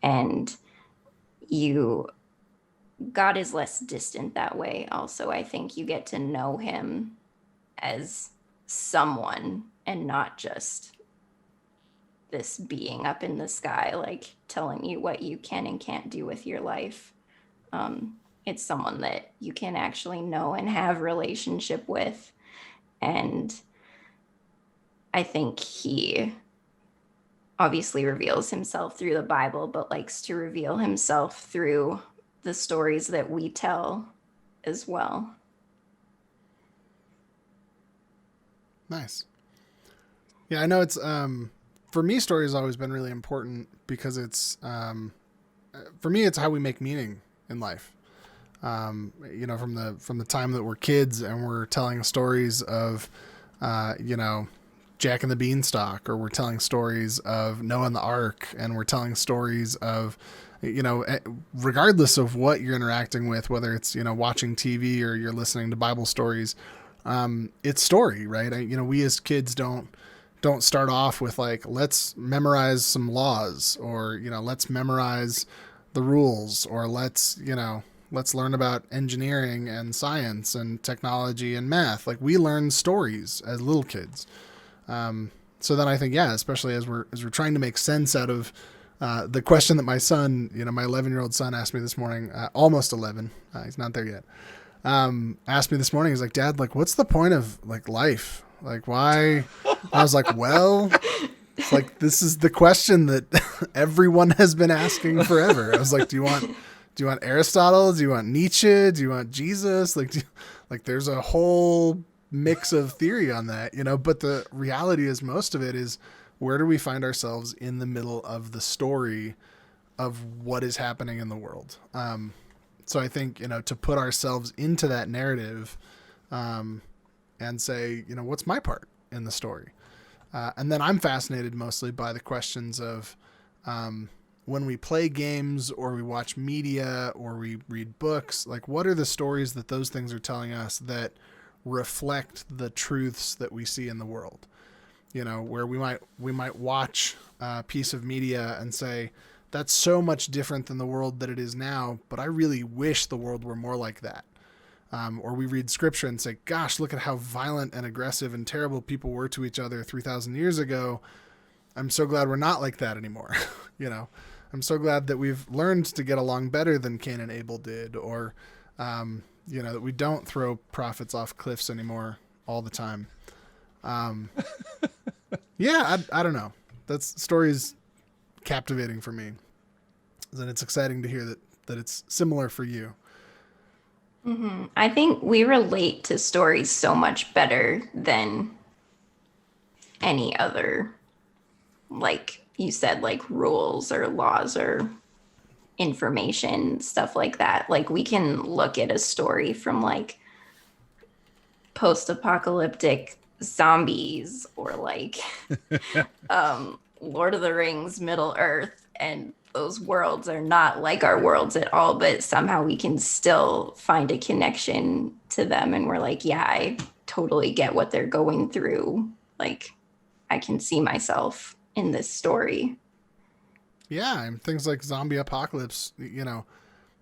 And you, God is less distant that way. Also, I think you get to know him as someone and not just this being up in the sky, like telling you what you can and can't do with your life. It's someone that you can actually know and have relationship with. And I think he obviously reveals himself through the Bible, but likes to reveal himself through the stories that we tell as well. Nice. Yeah, I know it's for me, story has always been really important because it's for me, it's how we make meaning in life. You know, from the time that we're kids and we're telling stories of, you know, Jack and the Beanstalk, or we're telling stories of Noah and the Ark, and we're telling stories of, you know, regardless of what you're interacting with, whether it's, you know, watching TV or you're listening to Bible stories, it's story, right? You know, we as kids don't start off with like, let's memorize some laws, or, you know, let's memorize the rules, or let's learn about engineering and science and technology and math. Like, we learn stories as little kids. So then I think, yeah, especially as we're trying to make sense out of the question that my son, you know, my 11-year-old son asked me this morning, almost 11, he's not there yet, asked me this morning, he's like, Dad, like, what's the point of like life? Like, why? I was like, well, it's like, this is the question that everyone has been asking forever. I was like, do you want Aristotle? Do you want Nietzsche? Do you want Jesus? Like, there's a whole mix of theory on that, you know, but the reality is most of it is, where do we find ourselves in the middle of the story of what is happening in the world? So I think, you know, to put ourselves into that narrative, and say, you know, what's my part in the story? And then I'm fascinated mostly by the questions of, when we play games or we watch media or we read books, like, what are the stories that those things are telling us that reflect the truths that we see in the world? You know, where we might watch a piece of media and say, that's so much different than the world that it is now, but I really wish the world were more like that. Or we read scripture and say, gosh, look at how violent and aggressive and terrible people were to each other 3,000 years ago. I'm so glad we're not like that anymore. You know, I'm so glad that we've learned to get along better than Cain and Abel did, or, you know, that we don't throw prophets off cliffs anymore all the time. Yeah, I don't know. That's story's captivating for me. And it's exciting to hear that it's similar for you. Mm-hmm. I think we relate to stories so much better than any other, like you said, like rules or laws or information, stuff like that. Like, we can look at a story from like post-apocalyptic zombies or like Lord of the Rings, Middle Earth, and those worlds are not like our worlds at all, but somehow we can still find a connection to them, and we're like, yeah, I totally get what they're going through. Like, I can see myself in this story. Yeah, and things like zombie apocalypse, you know,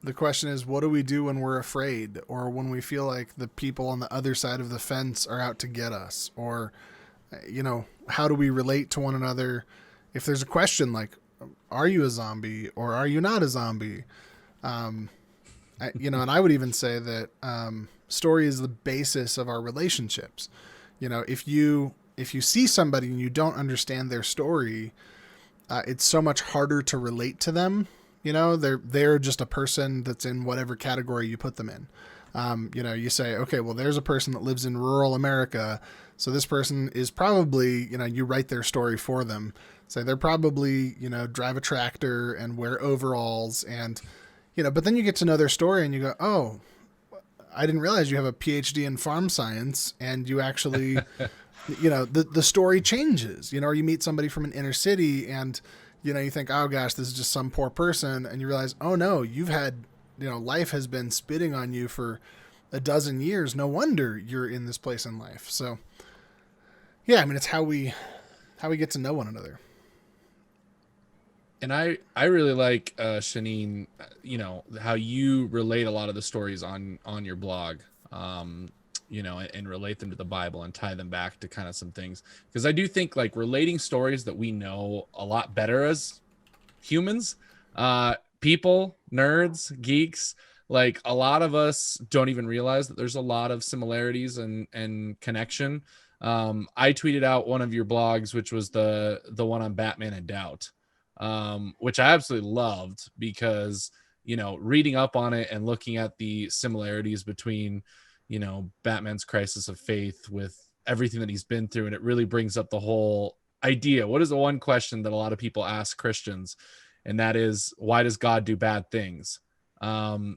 the question is, what do we do when we're afraid, or when we feel like the people on the other side of the fence are out to get us? Or, you know, how do we relate to one another if there's a question like, are you a zombie or are you not a zombie? You know, and I would even say that story is the basis of our relationships. You know, if you see somebody and you don't understand their story, it's so much harder to relate to them. You know, they're just a person that's in whatever category you put them in. You know, you say, okay, well, there's a person that lives in rural America, so this person is probably, you know, you write their story for them. Say they're probably, you know, drive a tractor and wear overalls, and, you know, but then you get to know their story and you go, oh, I didn't realize you have a PhD in farm science, and you actually, you know, the story changes, you know, or you meet somebody from an inner city and, you know, you think, oh gosh, this is just some poor person. And you realize, oh no, you've had life has been spitting on you for a dozen years. No wonder you're in this place in life. So yeah, I mean, it's how we get to know one another. And I really like, Shaneen, how you relate a lot of the stories on your blog, and relate them to the Bible and tie them back to kind of some things. Because I do think like relating stories that we know a lot better as humans, people, nerds, geeks, like a lot of us don't even realize that there's a lot of similarities and connection. I tweeted out one of your blogs, which was the one on Batman and Doubt, which I absolutely loved because, reading up on it and looking at the similarities between, Batman's crisis of faith with everything that he's been through. And it really brings up the whole idea. What is the one question that a lot of people ask Christians? And that is, why does God do bad things? And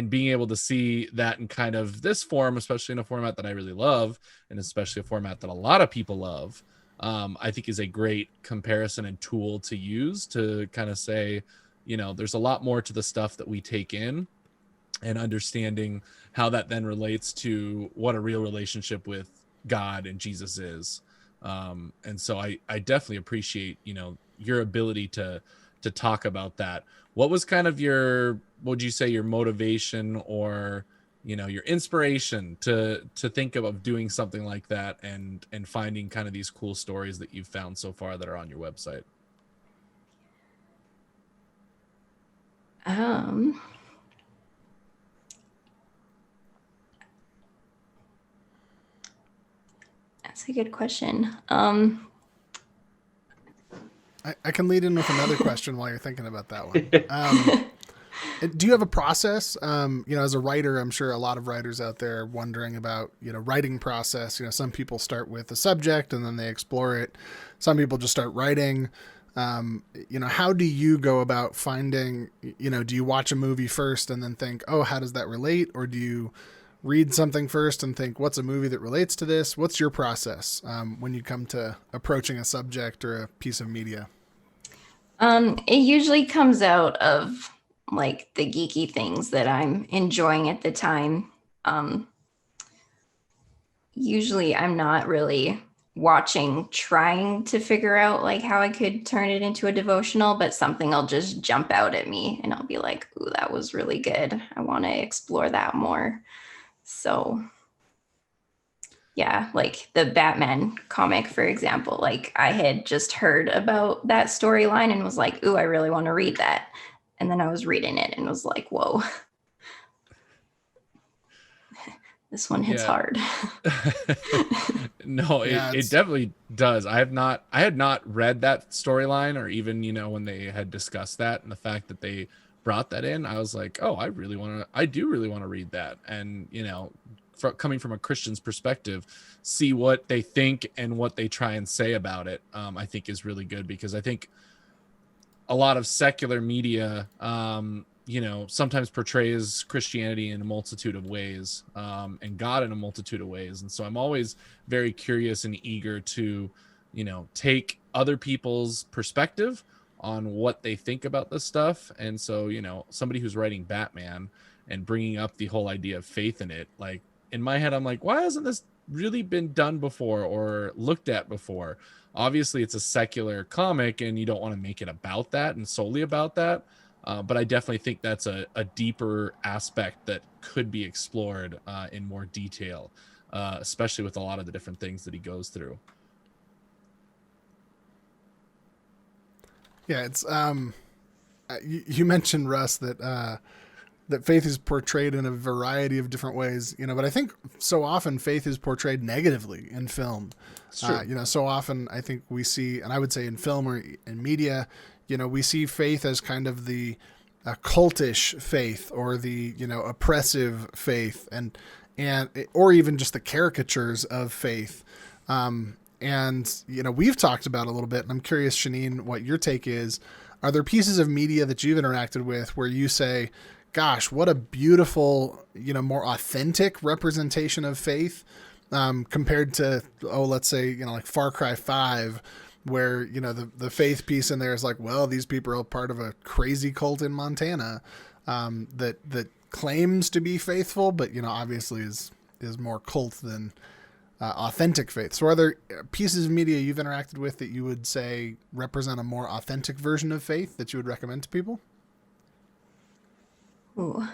being able to see that in kind of this form, especially in a format that I really love, and especially a format that a lot of people love, I think is a great comparison and tool to use to kind of say, there's a lot more to the stuff that we take in, and understanding how that then relates to what a real relationship with God and Jesus is. And so I definitely appreciate, your ability to talk about that. What was kind of what would you say your motivation or, your inspiration to think of doing something like that and finding kind of these cool stories that you've found so far that are on your website? That's a good question. I can lead in with another question while you're thinking about that one. Do you have a process? As a writer, I'm sure a lot of writers out there are wondering about, writing process. Some people start with a subject and then they explore it. Some people just start writing. How do you go about finding, do you watch a movie first and then think, oh, how does that relate? Or do you read something first and think, what's a movie that relates to this? What's your process when you come to approaching a subject or a piece of media? It usually comes out of like the geeky things that I'm enjoying at the time. Usually I'm not really trying to figure out like how I could turn it into a devotional, but something will just jump out at me and I'll be like, ooh, that was really good. I want to explore that more. So yeah, like the Batman comic, for example, like I had just heard about that storyline and was like, ooh, I really want to read that. And then I was reading it and was like, whoa, this one hits hard. No, it definitely does. I had not read that storyline, or even, when they had discussed that and the fact that they brought that in, I was like, oh, I do really want to read that. And, coming from a Christian's perspective, see what they think and what they try and say about it, I think is really good, because I think a lot of secular media, sometimes portrays Christianity in a multitude of ways, and God in a multitude of ways. And so I'm always very curious and eager to, take other people's perspective on what they think about this stuff. And so, somebody who's writing Batman and bringing up the whole idea of faith in it, like in my head, I'm like, why hasn't this really been done before or looked at before? Obviously it's a secular comic and you don't want to make it about that and solely about that. But I definitely think that's a deeper aspect that could be explored in more detail, especially with a lot of the different things that he goes through. Yeah, it's you mentioned, Russ, that faith is portrayed in a variety of different ways, but I think so often faith is portrayed negatively in film. So often I think we see, and I would say in film or in media, we see faith as kind of the cultish faith, or the, oppressive faith, and or even just the caricatures of faith. And, we've talked about a little bit, and I'm curious, Shaneen, what your take is. Are there pieces of media that you've interacted with where you say, gosh, what a beautiful, more authentic representation of faith, compared to, let's say, like Far Cry 5, where, the faith piece in there is like, well, these people are all part of a crazy cult in Montana. that claims to be faithful, but obviously is more cult than authentic faith. So are there pieces of media you've interacted with that you would say represent a more authentic version of faith that you would recommend to people? Ooh.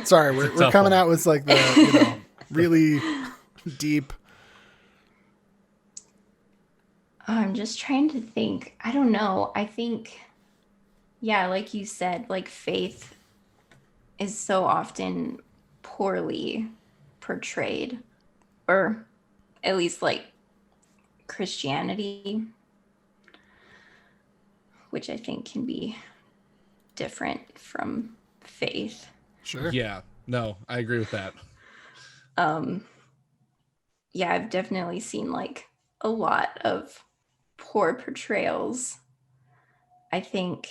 Sorry, we're coming out with like the really deep. I'm just trying to think. I don't know. I think, yeah, like you said, like faith is so often poorly portrayed, or at least like Christianity, which I think can be different from faith. Sure. Yeah, no, I agree with that. Yeah, I've definitely seen like a lot of poor portrayals. I think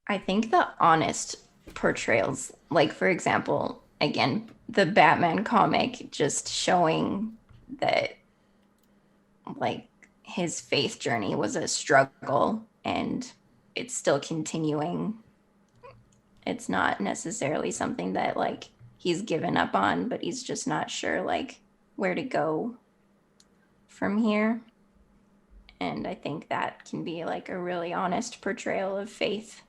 the honest portrayals, like for example, again, the Batman comic just showing that like his faith journey was a struggle and it's still continuing. It's not necessarily something that like he's given up on, but he's just not sure like where to go from here. And I think that can be like a really honest portrayal of faith.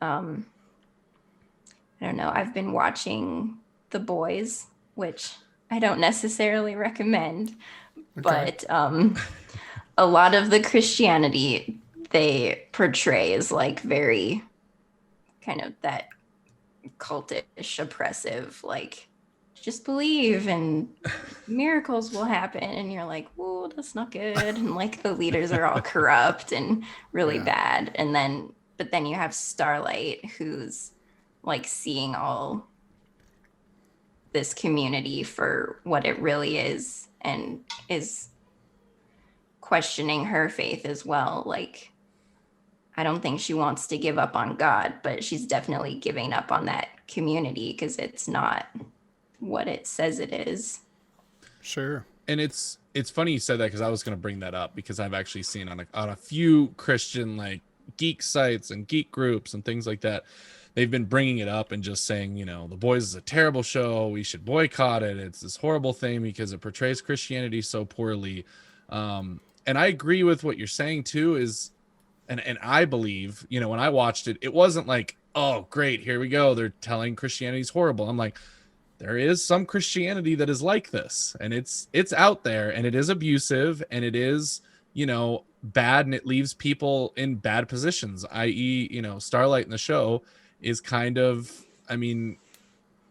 I don't know. I've been watching The Boys, which I don't necessarily recommend, but a lot of the Christianity they portray is like very kind of that cultish, oppressive, like just believe and miracles will happen. And you're like, whoa, that's not good. And like the leaders are all corrupt and really bad. But then you have Starlight, who's like seeing all this community for what it really is and is questioning her faith as well. Like, I don't think she wants to give up on God, but she's definitely giving up on that community because it's not what it says it is. Sure. And it's funny you said that because I was going to bring that up because I've actually seen on a few Christian like geek sites and geek groups and things like that. They've been bringing it up and just saying, The Boys is a terrible show. We should boycott it. It's this horrible thing because it portrays Christianity so poorly. And I agree with what you're saying too is, and I believe, when I watched it, it wasn't like, oh, great, here we go. They're telling Christianity's horrible. I'm like, there is some Christianity that is like this, and it's out there, and it is abusive, and it is, bad, and it leaves people in bad positions, i.e., Starlight in the show is kind of,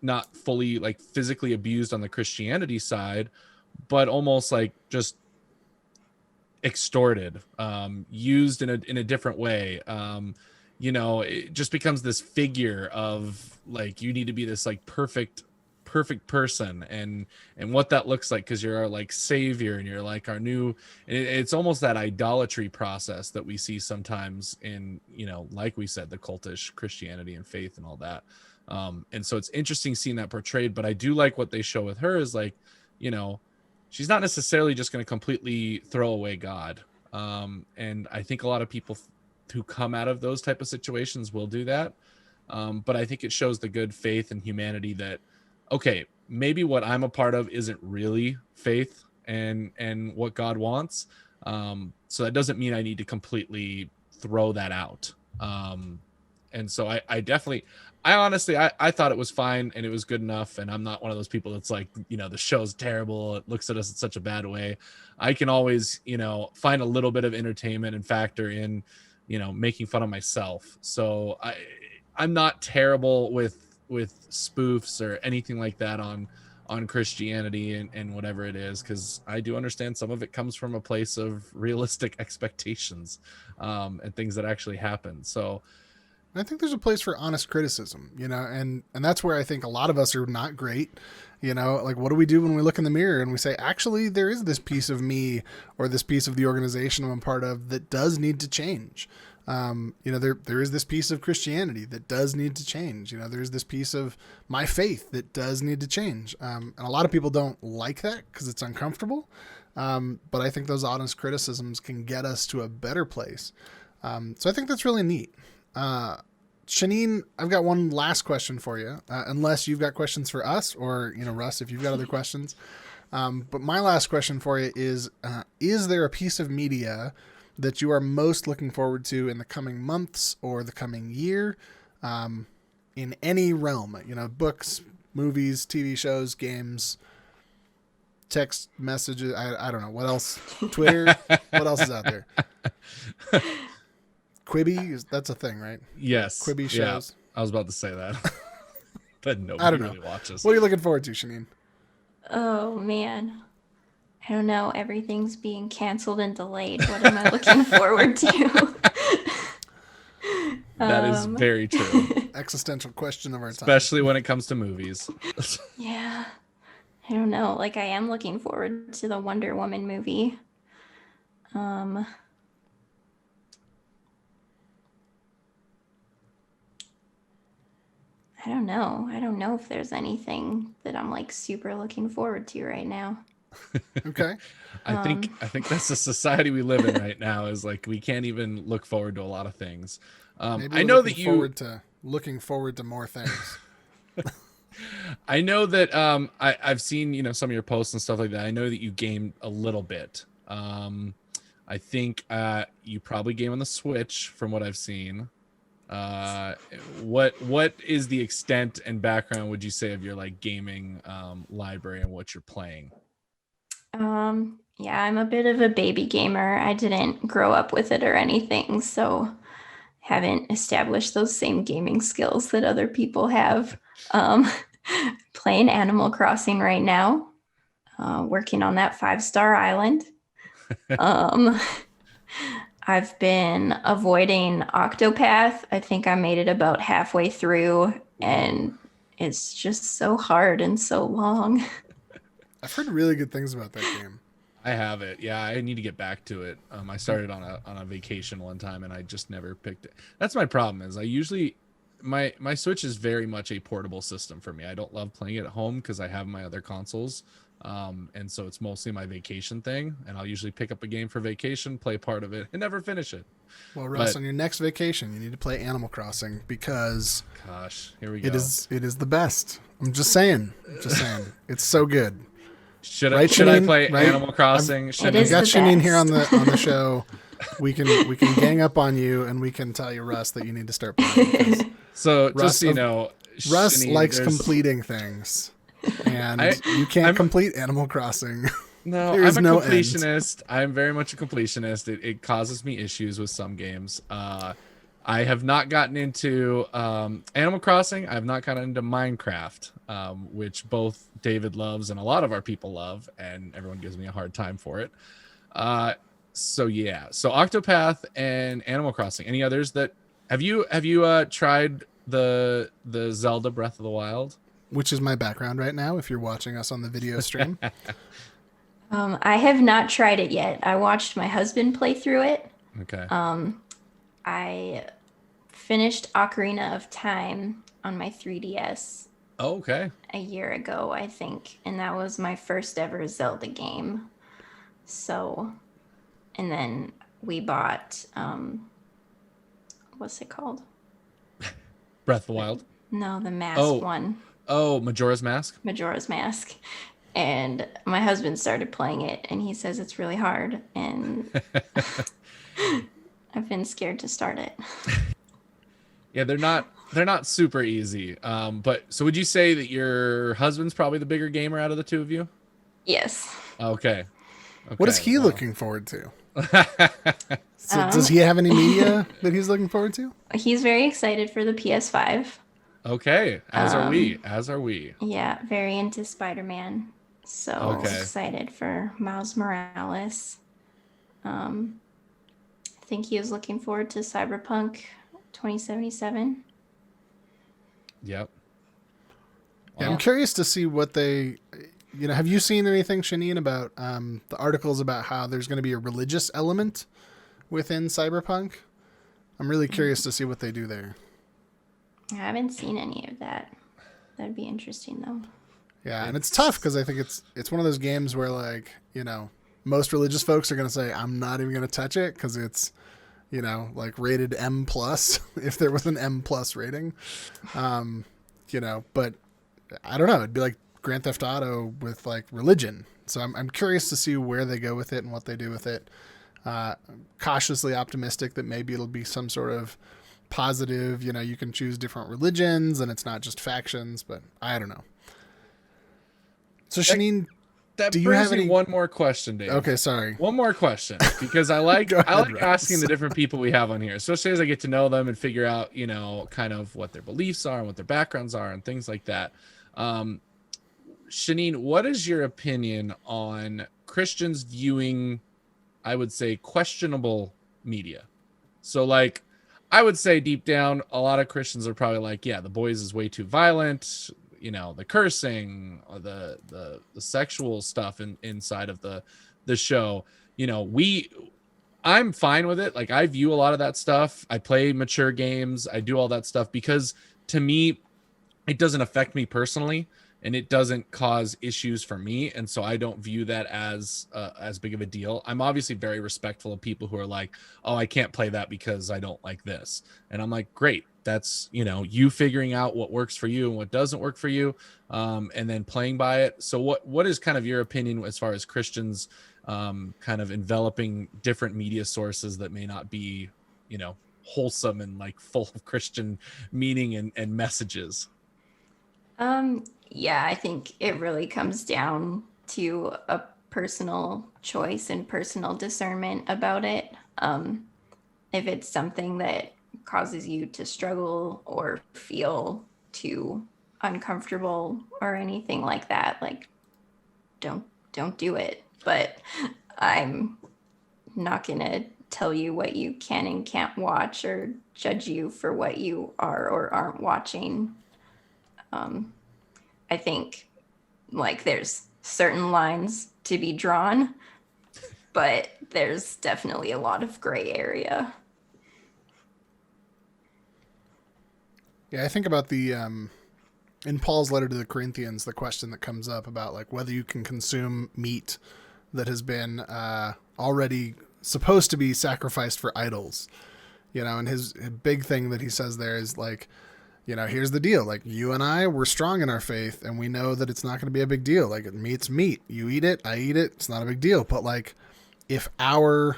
not fully like physically abused on the Christianity side, but almost like just extorted, used in a different way. It just becomes this figure of like, you need to be this like perfect person and what that looks like because you're our like savior and you're like our new, it's almost that idolatry process that we see sometimes in, like we said, the cultish Christianity and faith and all that. And so it's interesting seeing that portrayed, but I do like what they show with her is like, she's not necessarily just going to completely throw away God. And I think a lot of people who come out of those type of situations will do that. But I think it shows the good faith and humanity that, okay, maybe what I'm a part of isn't really faith and what God wants. So that doesn't mean I need to completely throw that out. And so I honestly, I thought it was fine and it was good enough. And I'm not one of those people that's like, the show's terrible. It looks at us in such a bad way. I can always, find a little bit of entertainment and factor in, making fun of myself. So I'm not terrible with spoofs or anything like that on Christianity and whatever it is, because I do understand some of it comes from a place of realistic expectations and things that actually happen. So I think there's a place for honest criticism, and that's where I think a lot of us are not great. Like, what do we do when we look in the mirror and we say, actually, there is this piece of me or this piece of the organization I'm a part of that does need to change. There is this piece of Christianity that does need to change. There's this piece of my faith that does need to change. And a lot of people don't like that because it's uncomfortable. But I think those honest criticisms can get us to a better place. So I think that's really neat. Shaneen, I've got one last question for you, unless you've got questions for us or, Russ, if you've got other questions. But my last question for you is there a piece of media that you are most looking forward to in the coming months or the coming year, in any realm, books, movies, TV shows, games, text messages? I don't know. What else? Twitter? What else is out there? Quibi? That's a thing, right? Yes. Quibi shows. Yeah, I was about to say that. But I nobody don't know. really watches. What are you looking forward to, Shaneen? Oh man. I don't know. Everything's being canceled and delayed. What am I looking forward to? That is very true. Existential question of our time. Especially when it comes to movies. Yeah. I don't know. Like, I am looking forward to the Wonder Woman movie. I don't know. I don't know if there's anything that I'm like super looking forward to right now. Okay. I think that's the society we live in right now, is like we can't even look forward to a lot of things. Maybe I know that looking forward to more things. I know that I've seen some of your posts and stuff like that. I know that you game a little bit. I think you probably game on the Switch from what I've seen. What is the extent and background, would you say, of your like gaming library and what you're playing? Yeah, I'm a bit of a baby gamer. I didn't grow up with it or anything, so haven't established those same gaming skills that other people have. Playing Animal Crossing right now, working on that 5-star island. I've been avoiding Octopath. I think I made it about halfway through, and it's just so hard and so long. I've heard really good things about that game. I have it. Yeah, I need to get back to it. I started on a vacation one time and I just never picked it. That's my problem, is I usually my Switch is very much a portable system for me. I don't love playing it at home because I have my other consoles. And so it's mostly my vacation thing, and I'll usually pick up a game for vacation, play part of it, and never finish it. Well, Russ, on your next vacation, you need to play Animal Crossing, because here we go. It is the best. I'm just saying. It's so good. Should I play Animal Crossing? I've got Shaneen here on the show. We can gang up on you, and we can tell you, Russ, that you need to start playing. So Russ, just so you know, Russ Shaneen, likes completing things, and you can't complete Animal Crossing. No, I'm a completionist. I'm very much a completionist. It causes me issues with some games. I have not gotten into Animal Crossing. I have not gotten into Minecraft, which both David loves and a lot of our people love, and everyone gives me a hard time for it. So Octopath and Animal Crossing. Any others that have you tried the Zelda Breath of the Wild? Which is my background right now, if you're watching us on the video stream. I have not tried it yet. I watched my husband play through it. Okay. I finished Ocarina of Time on my 3DS. Oh, okay. A year ago, I think, and that was my first ever Zelda game. So, and then we bought what's it called? Breath of the Wild? No, the mask one. Oh, Majora's Mask? Majora's Mask. And my husband started playing it, and he says it's really hard, and I've been scared to start it. Yeah, they're not super easy. But so would you say that your husband's probably the bigger gamer out of the two of you? Yes. Okay. What is he looking forward to? So does he have any media that he's looking forward to? He's very excited for the PS5. Okay, as are we. Yeah, very into Spider-Man. So excited for Miles Morales. I think he is looking forward to Cyberpunk 2077. Yep. Yeah, I'm curious to see what they, have you seen anything, Shaneen, about the articles about how there's going to be a religious element within Cyberpunk? I'm really curious to see what they do there. I haven't seen any of that. That'd be interesting, though. Yeah, and it's tough because I think it's one of those games where, like, most religious folks are going to say, I'm not even going to touch it because it's, you know, like rated M plus if there was an M plus rating. You know, but I don't know. It'd be like Grand Theft Auto with like religion. So I'm curious to see where they go with it and what they do with it. Cautiously optimistic that maybe it'll be some sort of positive, you know, you can choose different religions and it's not just factions, but I don't know. So Shaneen, That do you brings have me any... one more question, Dave. Okay, sorry. One more question, because I like Go ahead, I like Russ. asking the different people we have on here, especially as I get to know them and figure out, you know, kind of what their beliefs are and what their backgrounds are and things like that. Shaneen, what is your opinion on Christians viewing, I would say, questionable media? So, like, I would say deep down, a lot of Christians are probably like, yeah, The Boys is way too violent. You know, the cursing, or the sexual stuff inside of the show. You know, I'm fine with it. Like, I view a lot of that stuff. I play mature games. I do all that stuff because to me, it doesn't affect me personally, and it doesn't cause issues for me. And so I don't view that as big of a deal. I'm obviously very respectful of people who are like, oh, I can't play that because I don't like this. And I'm like, great. That's, you know, you figuring out what works for you and what doesn't work for you, and then playing by it. So what is kind of your opinion as far as Christians kind of enveloping different media sources that may not be, you know, wholesome and like full of Christian meaning and messages? Yeah, I think it really comes down to a personal choice and personal discernment about it. If it's something that causes you to struggle or feel too uncomfortable or anything like that, like don't do it. But I'm not gonna tell you what you can and can't watch or judge you for what you are or aren't watching. I think like there's certain lines to be drawn, but there's definitely a lot of gray area. Yeah, I think about the in Paul's letter to the Corinthians, the question that comes up about like whether you can consume meat that has been already supposed to be sacrificed for idols. You know, and his big thing that he says there is like, you know, here's the deal. Like, you and I, we're strong in our faith, and we know that it's not going to be a big deal. Like, meat's meat. You eat it, I eat it. It's not a big deal. But, like, if our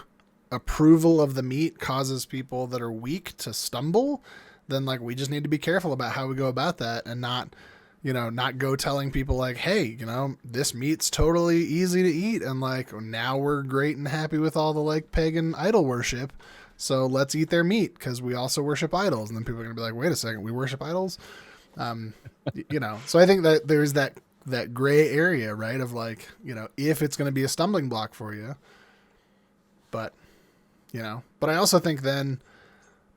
approval of the meat causes people that are weak to stumble, then, like, we just need to be careful about how we go about that and not, you know, not go telling people, like, hey, you know, this meat's totally easy to eat. And, like, now we're great and happy with all the, like, pagan idol worship. So let's eat their meat because we also worship idols. And then people are going to be like, wait a second, we worship idols? You know, so I think that there's that gray area, right? Of like, you know, if it's going to be a stumbling block for you. But, you know, but I also think then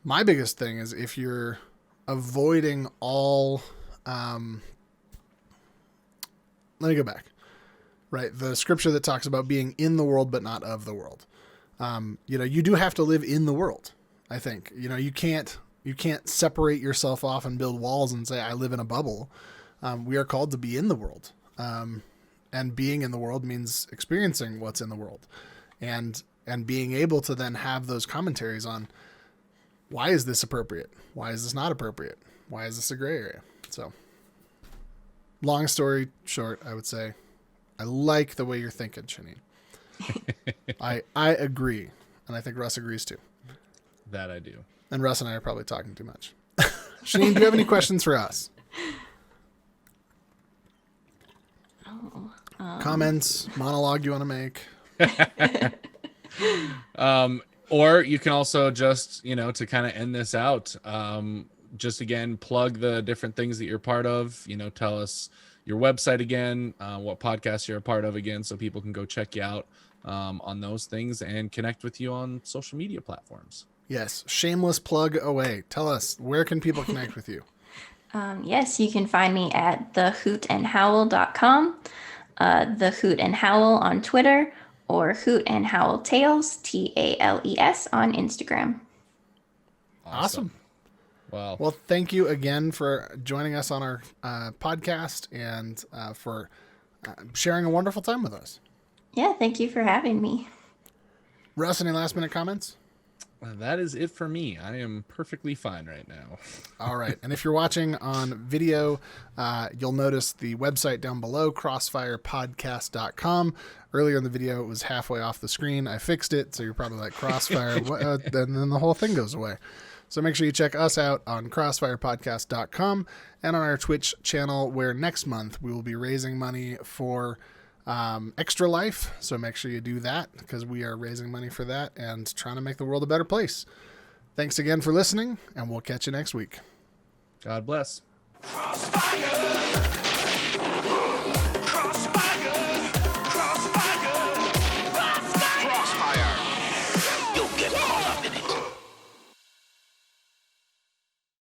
my biggest thing is if you're avoiding all, let me go back, right? The scripture that talks about being in the world, but not of the world. You know, you do have to live in the world. I think, you know, you can't separate yourself off and build walls and say, I live in a bubble. We are called to be in the world. And being in the world means experiencing what's in the world and being able to then have those commentaries on why is this appropriate? Why is this not appropriate? Why is this a gray area? So long story short, I would say I like the way you're thinking, Shaneen. I agree, and I think Russ agrees too. That I do. And Russ and I are probably talking too much. Shaneen, do you have any questions for us? Comments, monologue you want to make? Or you can also just, you know, to kind of end this out, just again, plug the different things that you're part of, you know, tell us your website again, what podcast you're a part of again, so people can go check you out on those things and connect with you on social media platforms. Yes. Shameless plug away. Tell us, where can people connect with you? Yes, you can find me at thehootandhowl.com, The Hoot and Howl on Twitter, or Hoot and Howl Tales, TALES, on Instagram. Awesome. Well, thank you again for joining us on our podcast and for sharing a wonderful time with us. Yeah, thank you for having me. Russ, any last minute comments? That is it for me. I am perfectly fine right now. All right. And if you're watching on video, you'll notice the website down below, crossfirepodcast.com. Earlier in the video, it was halfway off the screen. I fixed it, so you're probably like, Crossfire, and then the whole thing goes away. So make sure you check us out on crossfirepodcast.com and on our Twitch channel, where next month we will be raising money for Extra Life. So make sure you do that, because we are raising money for that and trying to make the world a better place. Thanks again for listening, and we'll catch you next week. God bless. Crossfire!